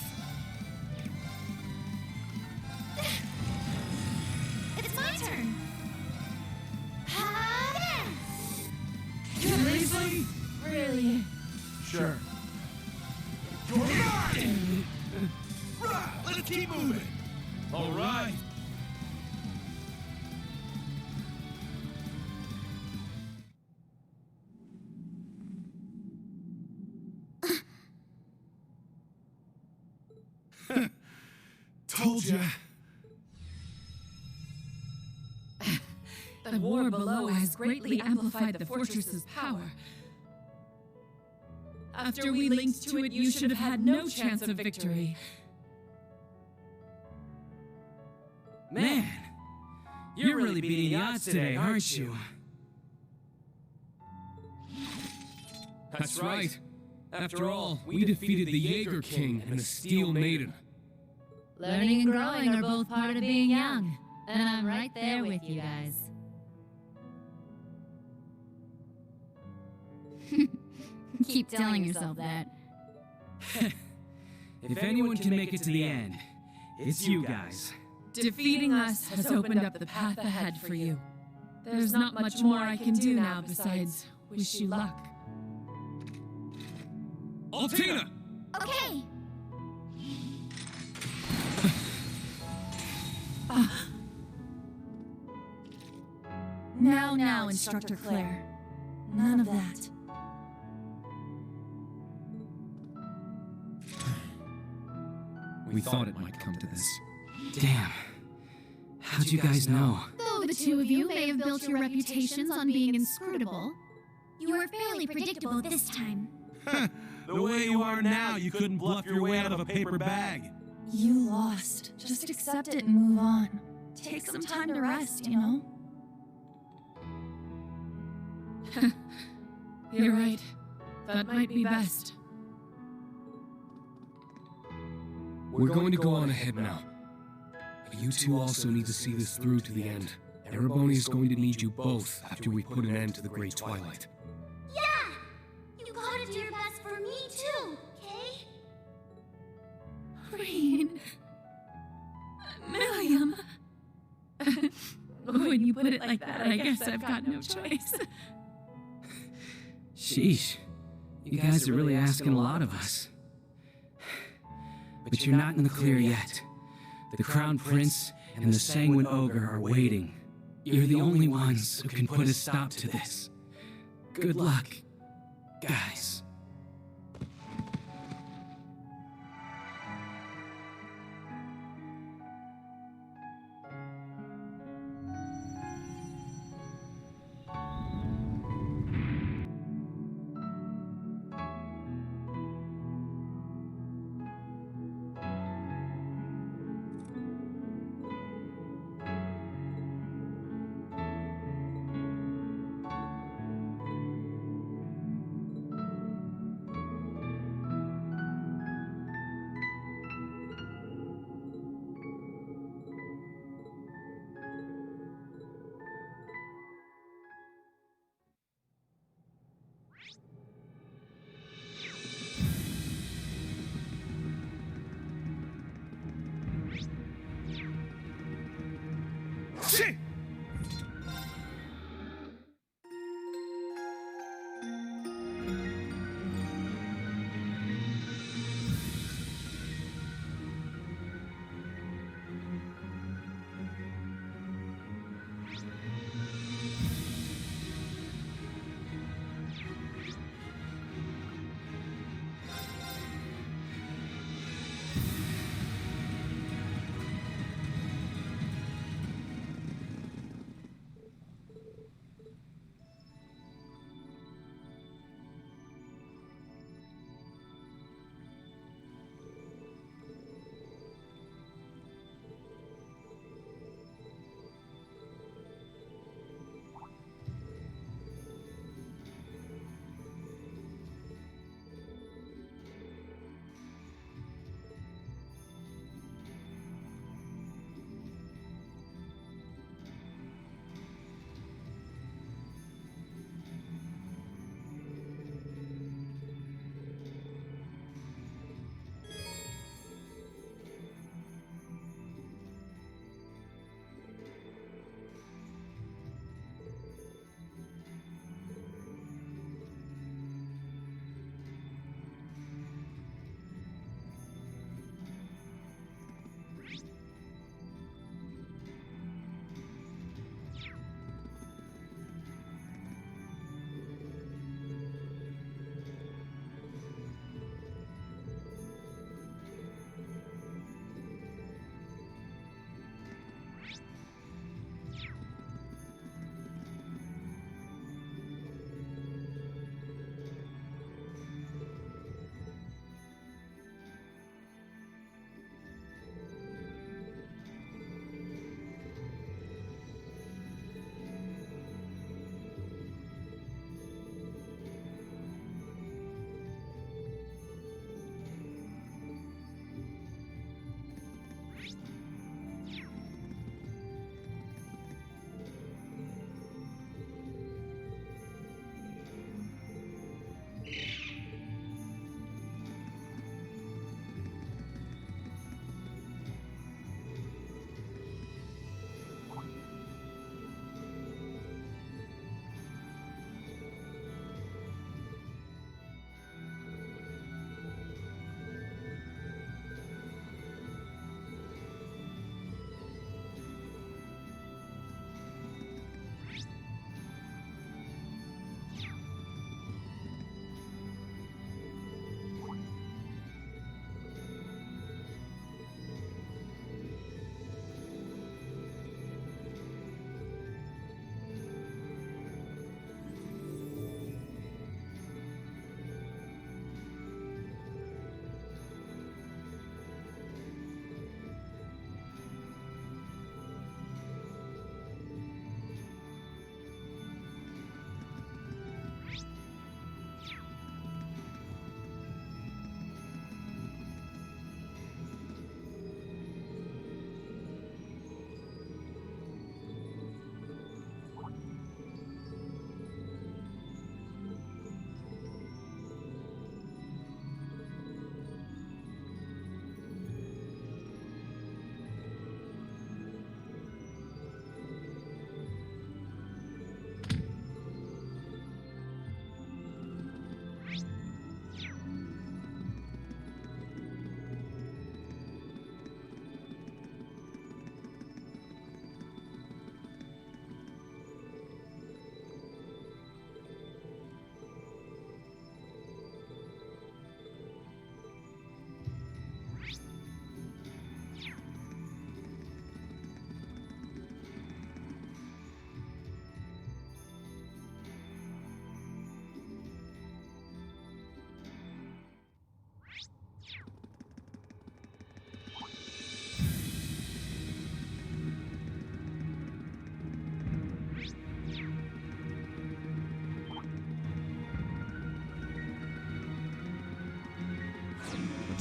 It's my turn. Seriously? Really? Sure. You're mine! Right, let's keep moving. All right. Told ya. The war below has greatly amplified the fortress's power. After we linked to it, you should have had no chance of victory. Man, you're really beating the odds today, aren't you? That's right. After all, we defeated the Jaeger King and the Steel Maiden. Learning and growing are both part of being young, and I'm right there with you guys. Keep telling yourself that. If anyone can make it to the end, it's you guys. Defeating us has opened up the path ahead for you. There's not much more I can do now besides wish you luck. Altina! Okay. Now, Instructor Claire. None of that. We thought it might come to this. Damn. How'd you guys know? Though the two of you may have built your reputations on being inscrutable, You were fairly predictable this time. The way you are now, you couldn't bluff your way out of a paper bag. You lost. Just accept it and move on. Take some time to rest, you know? You're right. That might be best. We're going to go on ahead now. But you two also need to see this through to the end. Ereboni is going to need you both after we put an end to the Great Twilight. Yeah! You gotta do your best for me too, okay? Rain. Milliam. When you put it like that, I guess I've got no choice. Sheesh. You guys are really asking a lot of us. But you're not in the clear yet. The Crown Prince and the Sanguine Ogre are waiting. You're the only ones who can put a stop to this. Good luck, guys. Shit!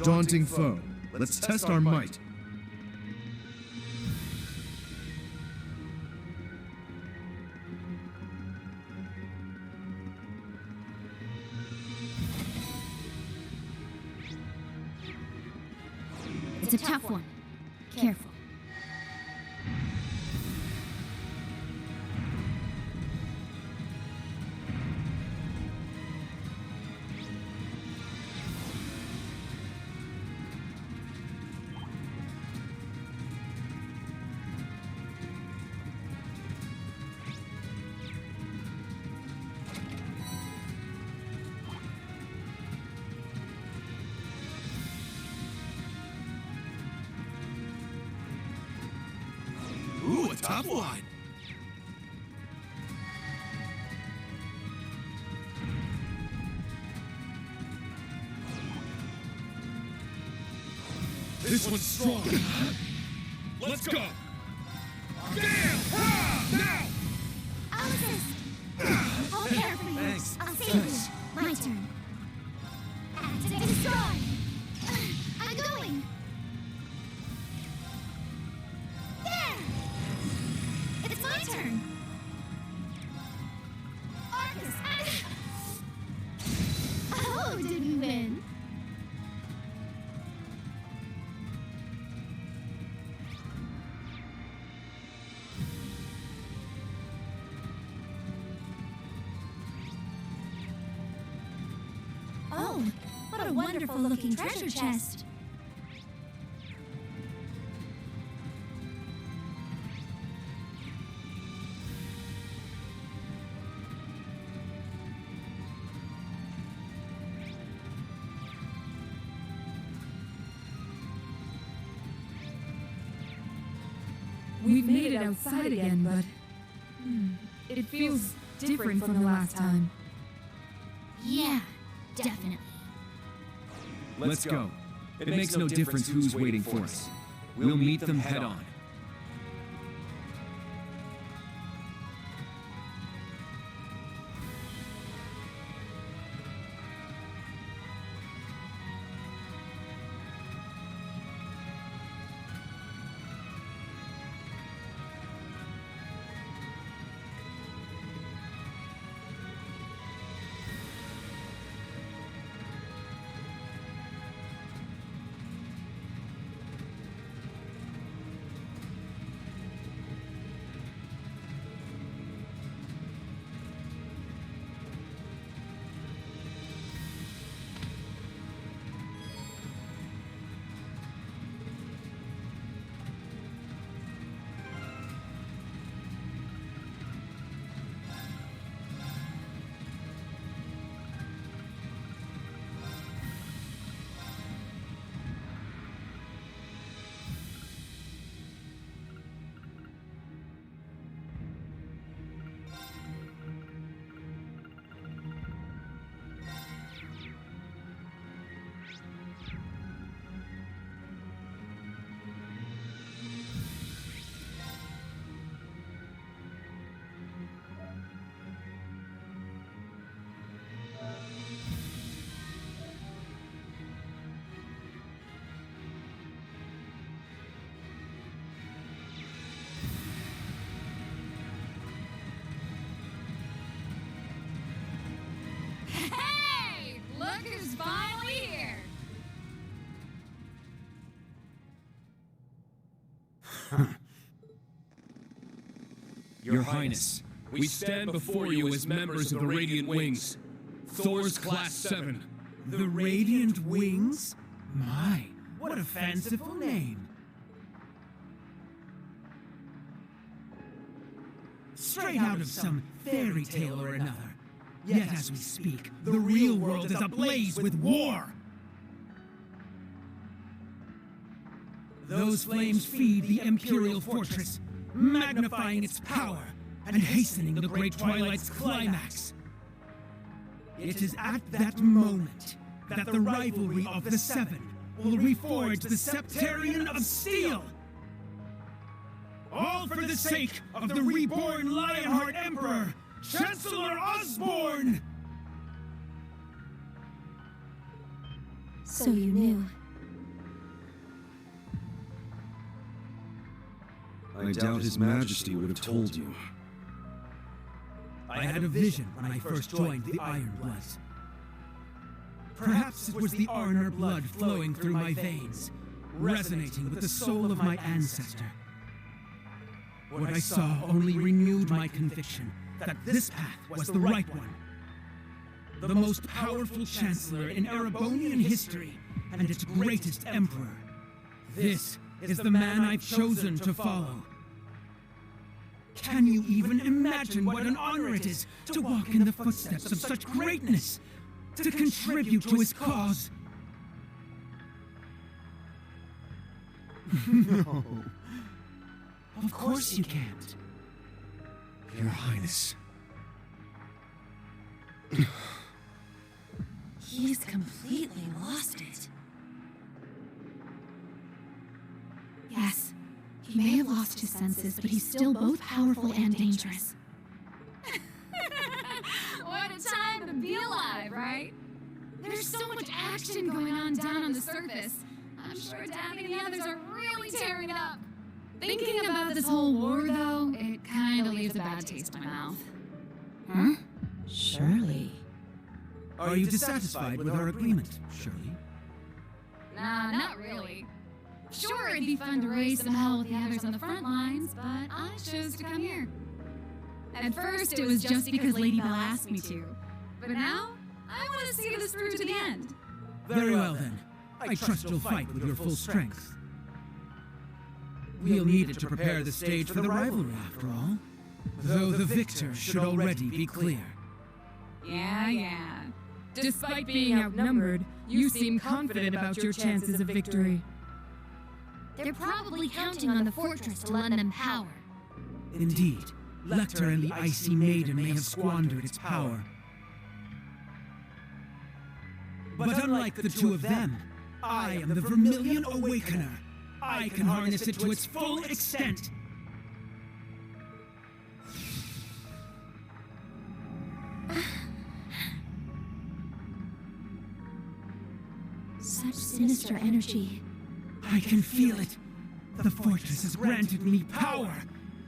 daunting foe. Let's test our might. It's a tough one. Careful. Ooh, a tough one. This one's strong. Let's go. Damn! Now! I'll assist. Hold there, please. Thanks. I'll save you. My turn. Activate destroy. I'm going. There. It's my turn. Arcus. Oh, didn't win. Oh, what a wonderful looking treasure chest. We've made it outside again, but it feels different from the last time. Yeah, definitely. Let's go. It makes no difference who's waiting for us. We'll meet them head on. Hey! Look who's finally here! Your Highness, we stand before you as members of the Radiant Wings, Thor's Class 7. The Radiant Wings? My, what a fanciful name. Straight out of some fairy tale or another. Yet as we speak, the real world is ablaze with war. Those flames feed the Imperial Fortress, magnifying its power and hastening the Great Twilight's climax. It is at that moment that the rivalry of the Seven will reforge the Septarian of Steel. All for the sake of the reborn Lionheart Emperor, Chancellor Osborne! So you knew. I doubt His Majesty would have told you. I had a vision when I first joined the Ironbloods. Perhaps it was the Arnor blood flowing through my veins, resonating with the soul of my ancestor. What I saw only renewed my conviction that this path was the right one. The most powerful Chancellor in Erebonian history and its greatest Emperor. This is the man I've chosen to follow. Can you even imagine what an honor it is to walk in the footsteps of such greatness? To contribute to his cause? No. Of course you can't. Your Highness. He's completely lost it. Yes, he may have lost his senses, but he's still both powerful and dangerous. What a time to be alive, right? There's so much action going on down on the surface. I'm sure Daphne and the others are really tearing it up. Thinking about this whole war, though, it kind of leaves a bad taste in my mouth. Huh? Shirley. Are you dissatisfied with our agreement, Shirley? Nah, not really. Sure, it'd be fun to raise some hell with the others on the front lines, but I chose to come here. At first, it was just because Lady Belle asked me to. But now, I want to see this through to the end. Very well, then. I trust you'll fight with your full strength. We'll need it to prepare the stage for the rivalry, after all. Though the victor should already be clear. Yeah. Despite being outnumbered, you seem confident about your chances of victory. They're probably counting on the fortress to lend them power. Indeed, Lecter and the Icy Maiden may have squandered its power. But unlike the two of them, I am the Vermilion Awakener. I can harness it to its full extent. Such sinister energy. I can feel it. The fortress has granted me power,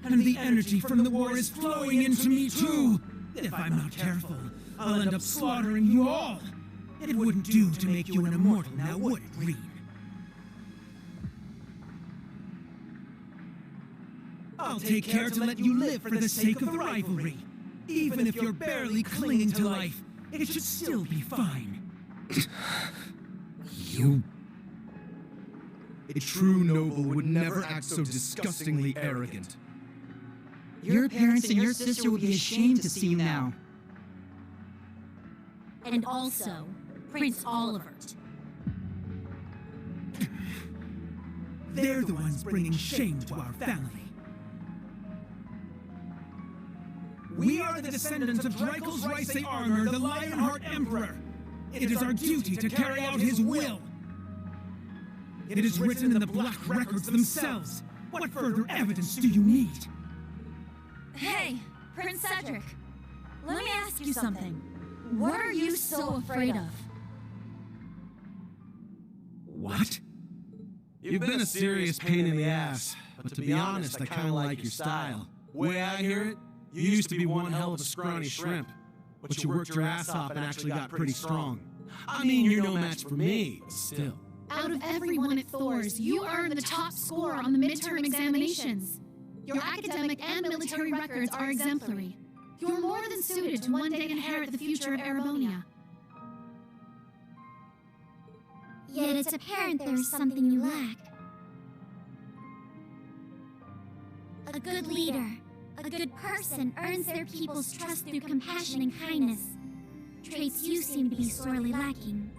and the energy from the war is flowing into me too. If I'm not careful, I'll end up slaughtering you all. It wouldn't do to make you an immortal now, would it, Rean? I'll take care to let you live for the sake of the rivalry. Even if you're barely clinging to life, it should still be fine. You... A true noble would never act so disgustingly arrogant. Your parents and your sister would be ashamed to see you now. And also, Prince Olivert. They're the ones bringing shame to our family. We are the descendants of Dreikel's Ricey Arnor, the Lionheart Emperor. It is our duty to carry out his will. It is written in the Black Records themselves. What further evidence do you need? Hey, Prince Cedric. Let me ask you something. What are you so afraid of? What? You've been a serious pain in the ass, but to be honest, I kinda like your style. Way I hear it, you used to be one hell of a scrawny shrimp, but you worked your ass off and actually got pretty strong. I mean, you're no match for me, but still. Out of everyone at Thor's, you earned the top score on the midterm examinations. Your academic and military records are exemplary. You're more than suited to one day inherit the future of Erebonia. Yet it's apparent there is something you lack. A good leader, a good person earns their people's trust through compassion and kindness. Traits you seem to be sorely lacking.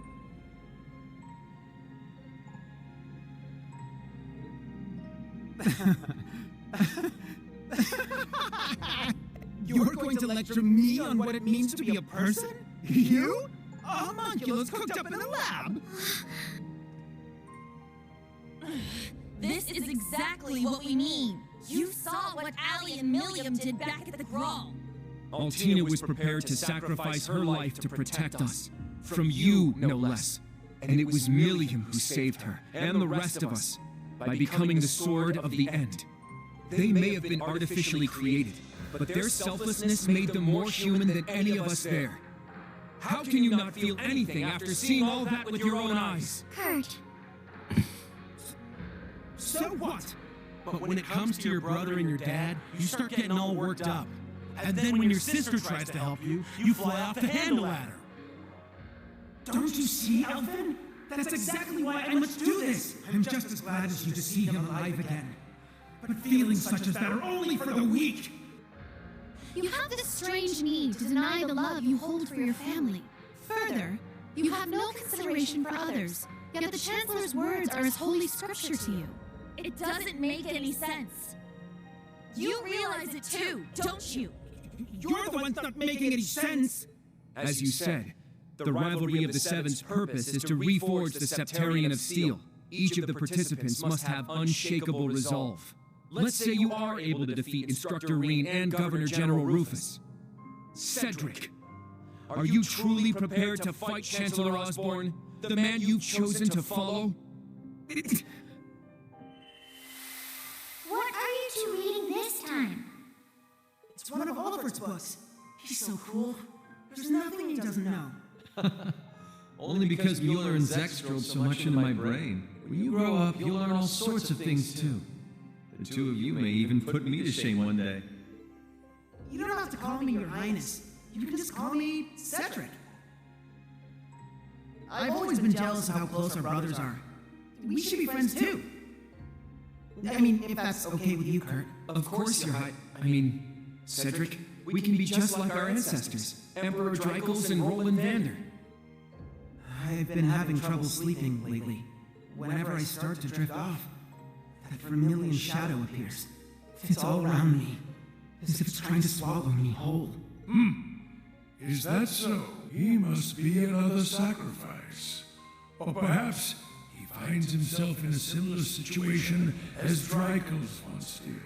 You're going to lecture me on what it means to be a person? You? A homunculus cooked up in a lab? This is exactly what we mean. You saw what Allie and Milliam did back at the Grawl. Altina was prepared to sacrifice her life to protect us. From you, no less. And it was Milliam who saved her, and the rest of us, by becoming the Sword of the End. They may have been artificially created, but their selflessness made them more human than any of us there. How can you not feel anything after seeing all that with your own eyes? Kurt. So what? But when it comes to your brother and your dad, you start getting all worked up. And then when your sister tries to help you, you fly off the handle at her. Don't you see, Elfin? That's exactly why I must do this. I'm just as glad as you to see him alive again. But feelings such as that are only for the weak. You have this strange need to deny the love you hold for your family. Further, you have no consideration for others, yet the Chancellor's words are as holy scripture to you. It doesn't make any sense. You realize it too, don't you? You're the ones not making any sense. As you said, the rivalry of the Seven's purpose is to reforge the Septarian of Steel. Each of the participants must have unshakable resolve. Let's say you are able to defeat Instructor Reen and Governor General Rufus. Cedric, are you truly prepared to fight Chancellor Osborn, the man you've chosen to follow? What are you two reading this time? It's one of Oliver's books. He's so cool. There's nothing he doesn't know. Only because Mueller and Zex drilled so much into my brain. When you grow up, you'll learn all sorts of things too. The two of you may even put me to shame one day. You don't have to call me Your Highness. You can just call me Cedric. I've always been jealous of how close our brothers are. We should be friends too. I mean, if that's okay with you, Kurt. Of course, Your High... Cedric, we can be just like our ancestors, Emperor Dreikels and Roland Vander. I've been having trouble sleeping lately. Whenever I start to drift off, that vermilion shadow appears. It's all around me, as if it's trying to swallow me whole. Is that so? He must be another sacrifice. Or perhaps he finds himself in a similar situation as Dreikels once did.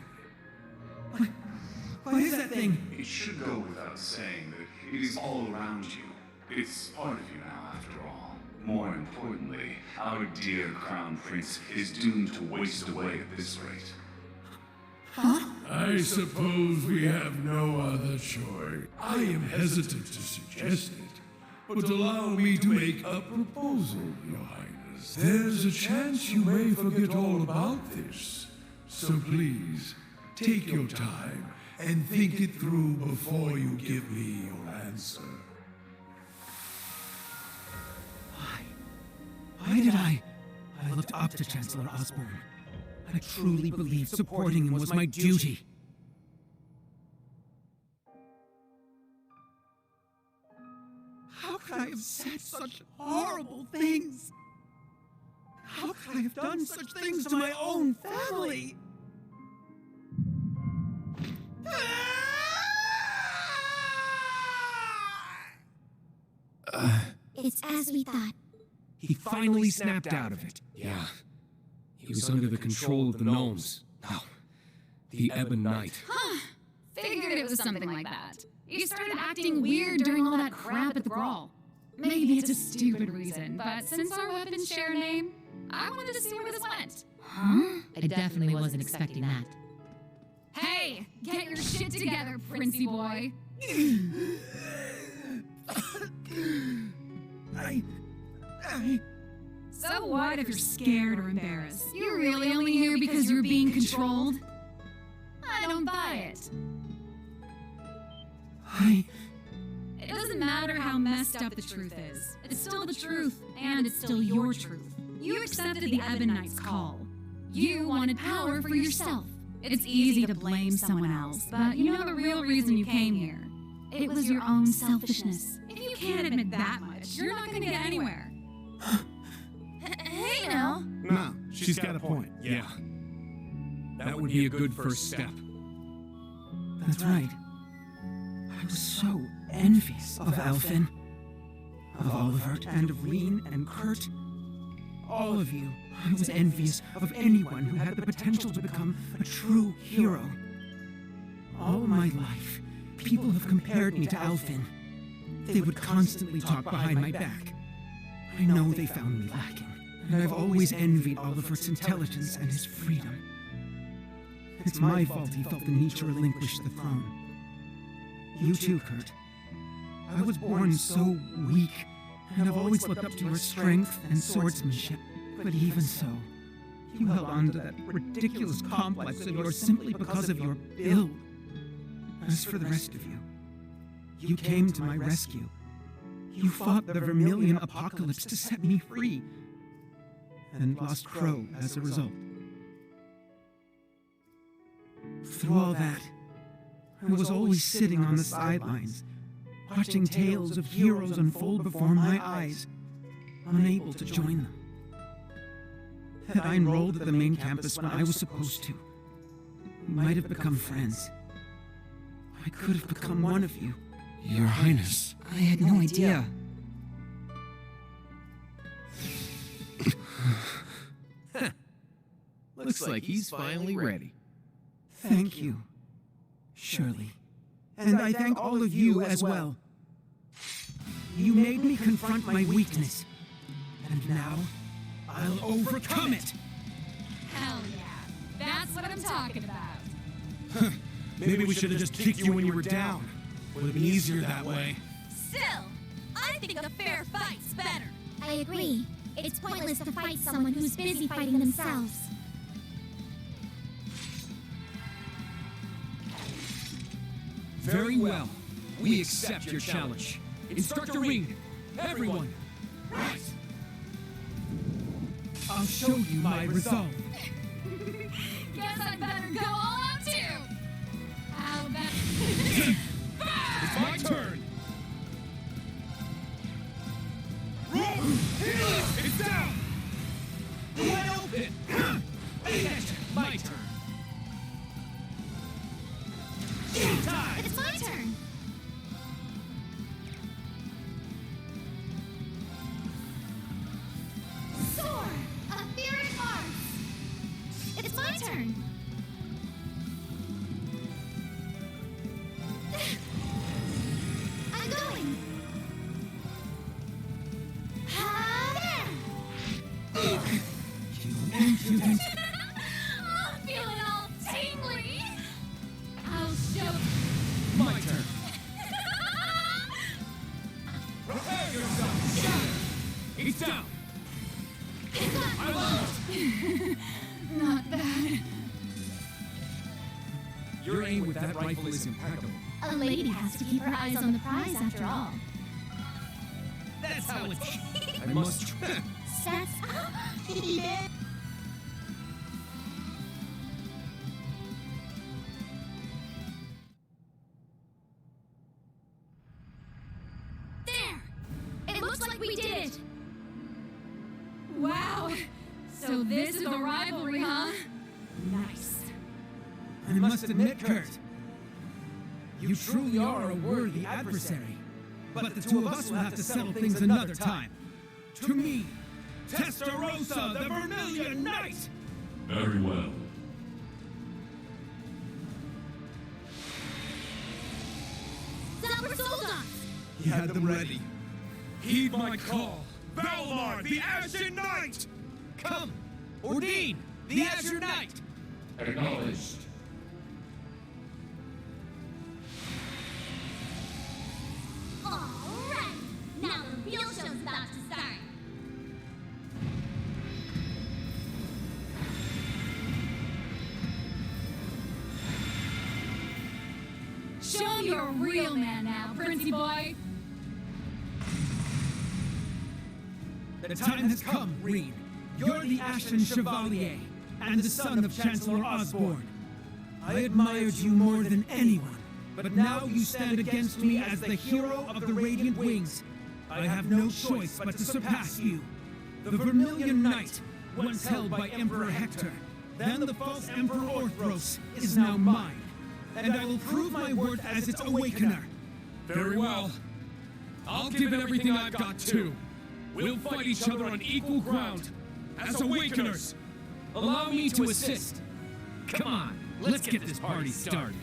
What is that thing? It should go without saying that it is all around you. It's part of you now, after all. More importantly, our dear Crown Prince is doomed to waste away at this rate. Huh? I suppose we have no other choice. I am hesitant to suggest it, but allow me to make a proposal, Your Highness. There's a chance you may forget all about this, so please, take your time and think it through before you give me your answer. Why did I looked up to Chancellor Osborn. I truly believed supporting him was my duty. How could I have said such horrible things? How could I have done such things to my own family? It's as we thought. He finally snapped out of it. Yeah. He was under the control of the gnomes. No. The Ebon Knight. Huh. Figured it was something like that. You started acting weird during all that crap at the Grawl. Maybe it's a stupid reason, but since our weapons share a name, I wanted to see where this went. Huh? I definitely wasn't expecting that. Hey, get your shit together, Princey boy. So what if you're scared or embarrassed? You're really only here because you're being controlled? I don't buy it. It doesn't matter how messed up the truth is. It's still the truth, and it's still your truth. You accepted the Ebon Knight's call. You wanted power for yourself. It's easy to blame someone else, but you know the real reason you came here. It was your own selfishness. If you can't admit that much, you're not gonna get anywhere. Hey, now. No, she's got a point. Yeah. That would be a good first step. That's right. I was so envious of Elfin, of Oliver, and of Reen and Kurt. All of you. I was envious of anyone who had the potential to become a true hero. All my life, people have compared me to Elfin. They would constantly talk behind my back. I know they found me lacking, and I've always envied Oliver's intelligence and his freedom. It's my fault he felt the need to relinquish the throne. You too, Kurt. I was born so weak, and I've always looked up to your strength and swordsmanship. But even so, you held on to that ridiculous complex of yours simply because of your build. As for the rest of you, you came to my rescue. You fought the Vermilion apocalypse to set me free, and lost Crow as a result. Through all that, I was always sitting on the sidelines, watching tales of heroes unfold before my eyes, unable to join them. Had I enrolled at the main campus when I was supposed to, we might have become friends. I could have become one of you. Your Highness. I had no idea. Looks like he's finally ready. Thank you, Shirley. And I thank all of you as well. You made me confront my weakness, and now I'll overcome it! Hell yeah. That's what I'm talking about. Maybe we should have just kicked you when you were down. Would have been easier that way. Still, I think a fair fight's better. I agree. It's pointless to fight someone who's busy fighting themselves. Very well. We accept your challenge. Instructor Reed, everyone, rise! I'll show you my resolve. Guess I better go all out too. How about... It's my turn! It's down! Wide open! My turn! Time! It's my turn! Soar! Etheric arts! It's my turn! I'm going! You impudent! I'm feeling all tingly. I'll show... My turn! Prepare yourself! It's down! I lost! Not bad. Your aim with that rifle is impeccable. A lady has to keep her eyes on the prize after all. That's how it's... I must... Sets up! There! It looks like we did it! Wow! So this is the rivalry, huh? Nice. I must admit, Kurt, you truly are a worthy adversary. But the two of us will have to settle things another time. To me, Testarossa, the Vermilion Knight! Very well. Super Soldiers! He had them ready. Heed my call! Valmar, the Ashen Knight! Come! Ordine, the Azure Knight! Acknowledged. Alright! Now the real show's about to start. Show me you're a real man now, Princey boy. The time has come, Reed. You're the Ashen Chevalier, and the son of Chancellor Osborne. I admired you more than anyone, but now you stand against me as the hero of the Radiant Wings. I have no choice but to surpass you. The Vermilion Knight, once held by Emperor Hector, then the false Emperor Orthros, is now mine. And I will prove my worth as its awakener. Very well. I'll give it everything I've got too. We'll fight each other on equal ground, as awakeners. Allow me to assist. Come on, let's get this party started.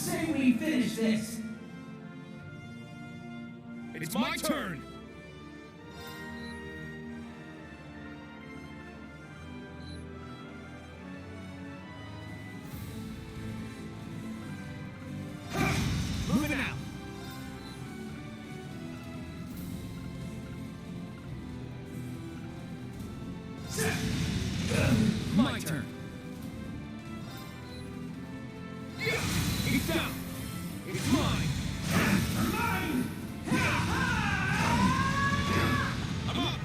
say we finish this? It's my turn! Moving out. My turn. He's down. It's mine. Mine! I'm up.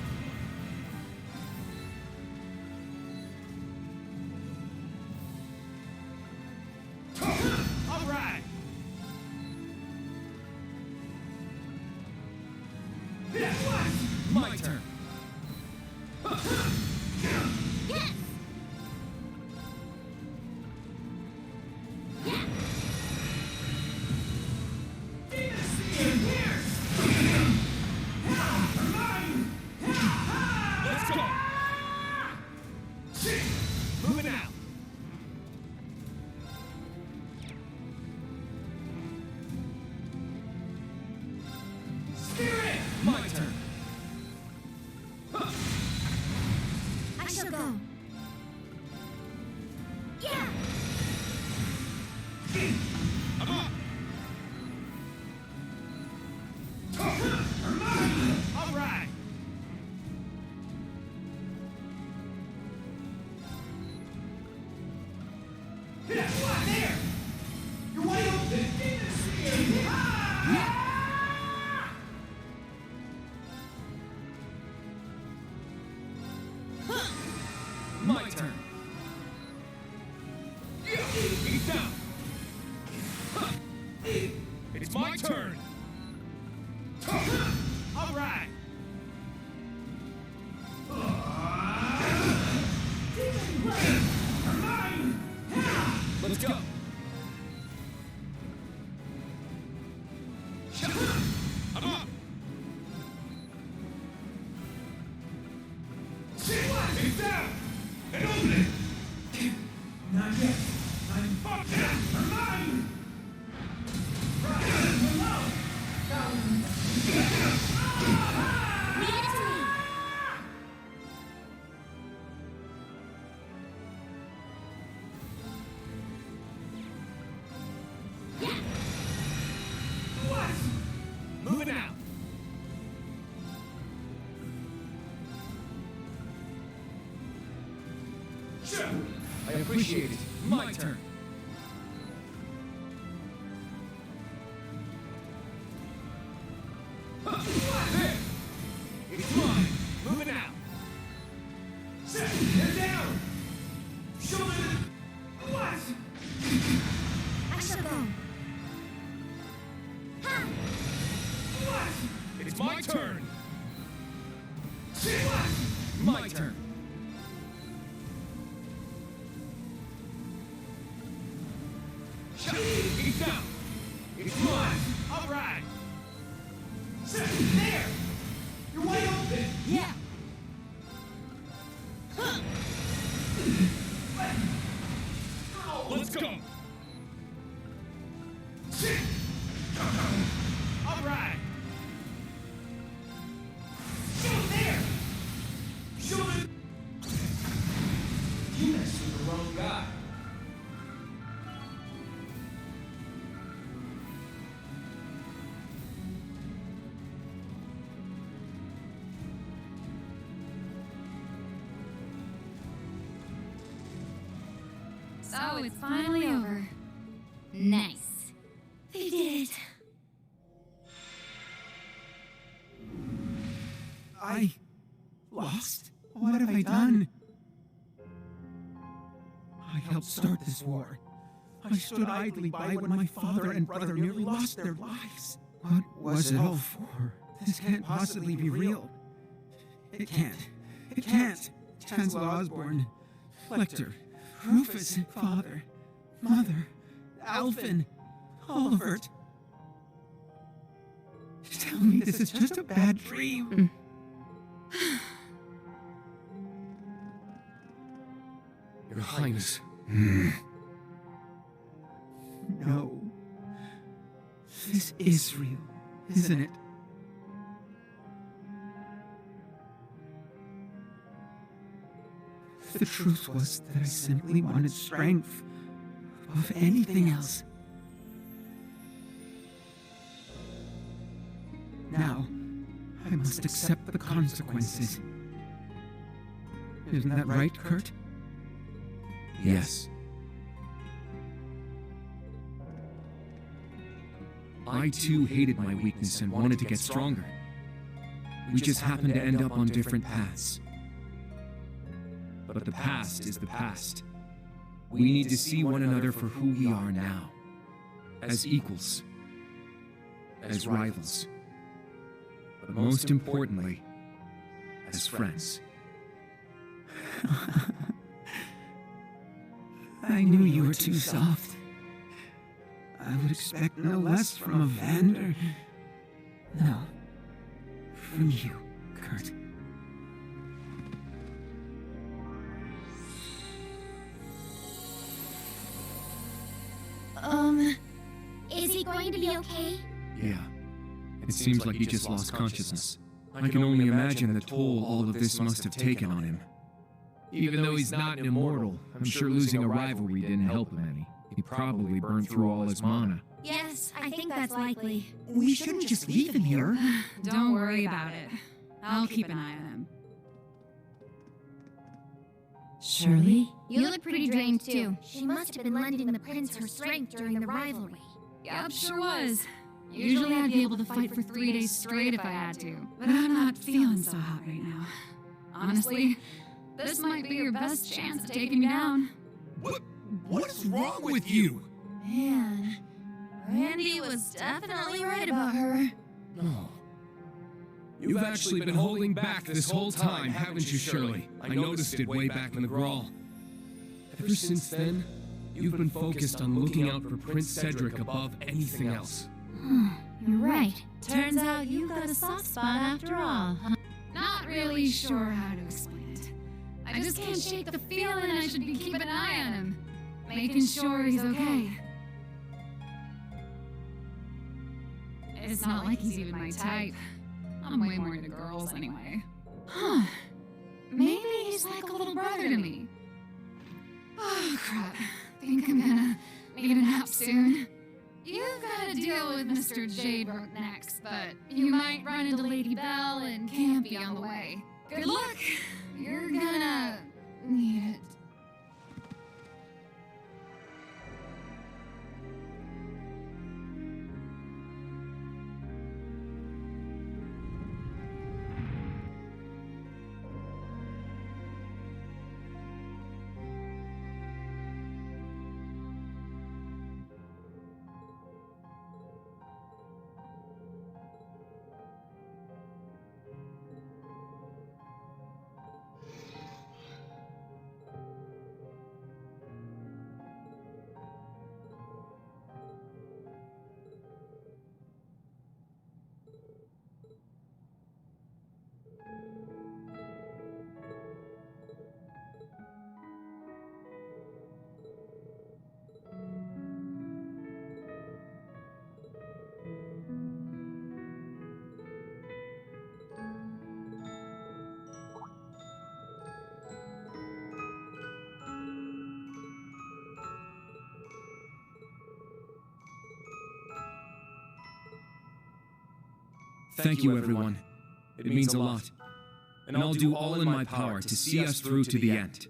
All right. My turn. Yes! Let's go. Moving out. Spirit! My turn. I shall go. Yeah! I'm up. All right. There! You're wide open! My turn. He's down. It's my turn. All right. Let's go. I'm up. It's down! And open it! Not yet. I'm up down! Mine! Moving out. I appreciate it. My turn. There! It's mine! Moving out! Set! Head down! Shoulder! What? I shall go. What? It's my turn. Say what? My turn. He's down! It's mine! All right! Set! There! You're wide open! Yeah! Let's go. Sit! All right! Shoot there! Shoot! You messed with the wrong guy. So it's finally over. Nice. They did it. I lost? What have I done? I helped start this war. I stood idly by when my father and brother nearly lost their lives. What was it all for? This can't possibly be real. It can't. It can't. Chancellor Osborne, Lecter, Rufus, Father, Mother, Alphen, Olivert. Tell me this is just a bad dream. Your Highness. No. This is real, isn't it? The truth was that I simply wanted strength above anything else. Now, I must accept the consequences. Isn't that right, Kurt? Yes. I too hated my weakness and wanted to get stronger. We just happened to end up on different paths. But the past is the past. We need to see one another for who we are now. As equals. As rivals. But most importantly, as friends. I knew you were too soft. I would expect no less from a Vander. No. From you, Kurt. Is he going to be okay? Yeah. It seems like he just lost consciousness. I can only imagine the toll all of this must have taken on him. Even though he's not an immortal, I'm sure losing a rivalry didn't help him any. He probably burned through all his mana. Yes, I think that's likely. We shouldn't just leave him here. Don't worry about it. I'll keep an eye on him. Shirley? You look pretty drained too. She must have been lending the prince her strength during the rivalry. Yup, sure was. Usually I'd be able to fight for 3 days straight if I had to, but I'm not feeling so hot right now. Honestly, this might be your best chance at taking me down. What is wrong with you? Man, Randy was definitely right about her. No. You've actually been holding back this whole time, haven't you, Shirley? I noticed it way back in the Grawl. Ever since then, you've been focused on looking out for Prince Cedric above anything else. You're right. Turns out you've got a soft spot after all. Not really sure how to explain it. I just can't shake the feeling I should be keeping an eye on him, making sure he's okay. It's not like he's even my type. I'm way more into girls anyway. Huh. Maybe he's like a little brother to me. Oh, crap. Think I'm gonna need a nap soon. You've got to deal with Mr. Jadebrook next, but you might run into Lady Belle and Campy on the way. Good luck! You're gonna need it. Thank you, everyone. It means a lot. And I'll do all in my power to see us through to the end.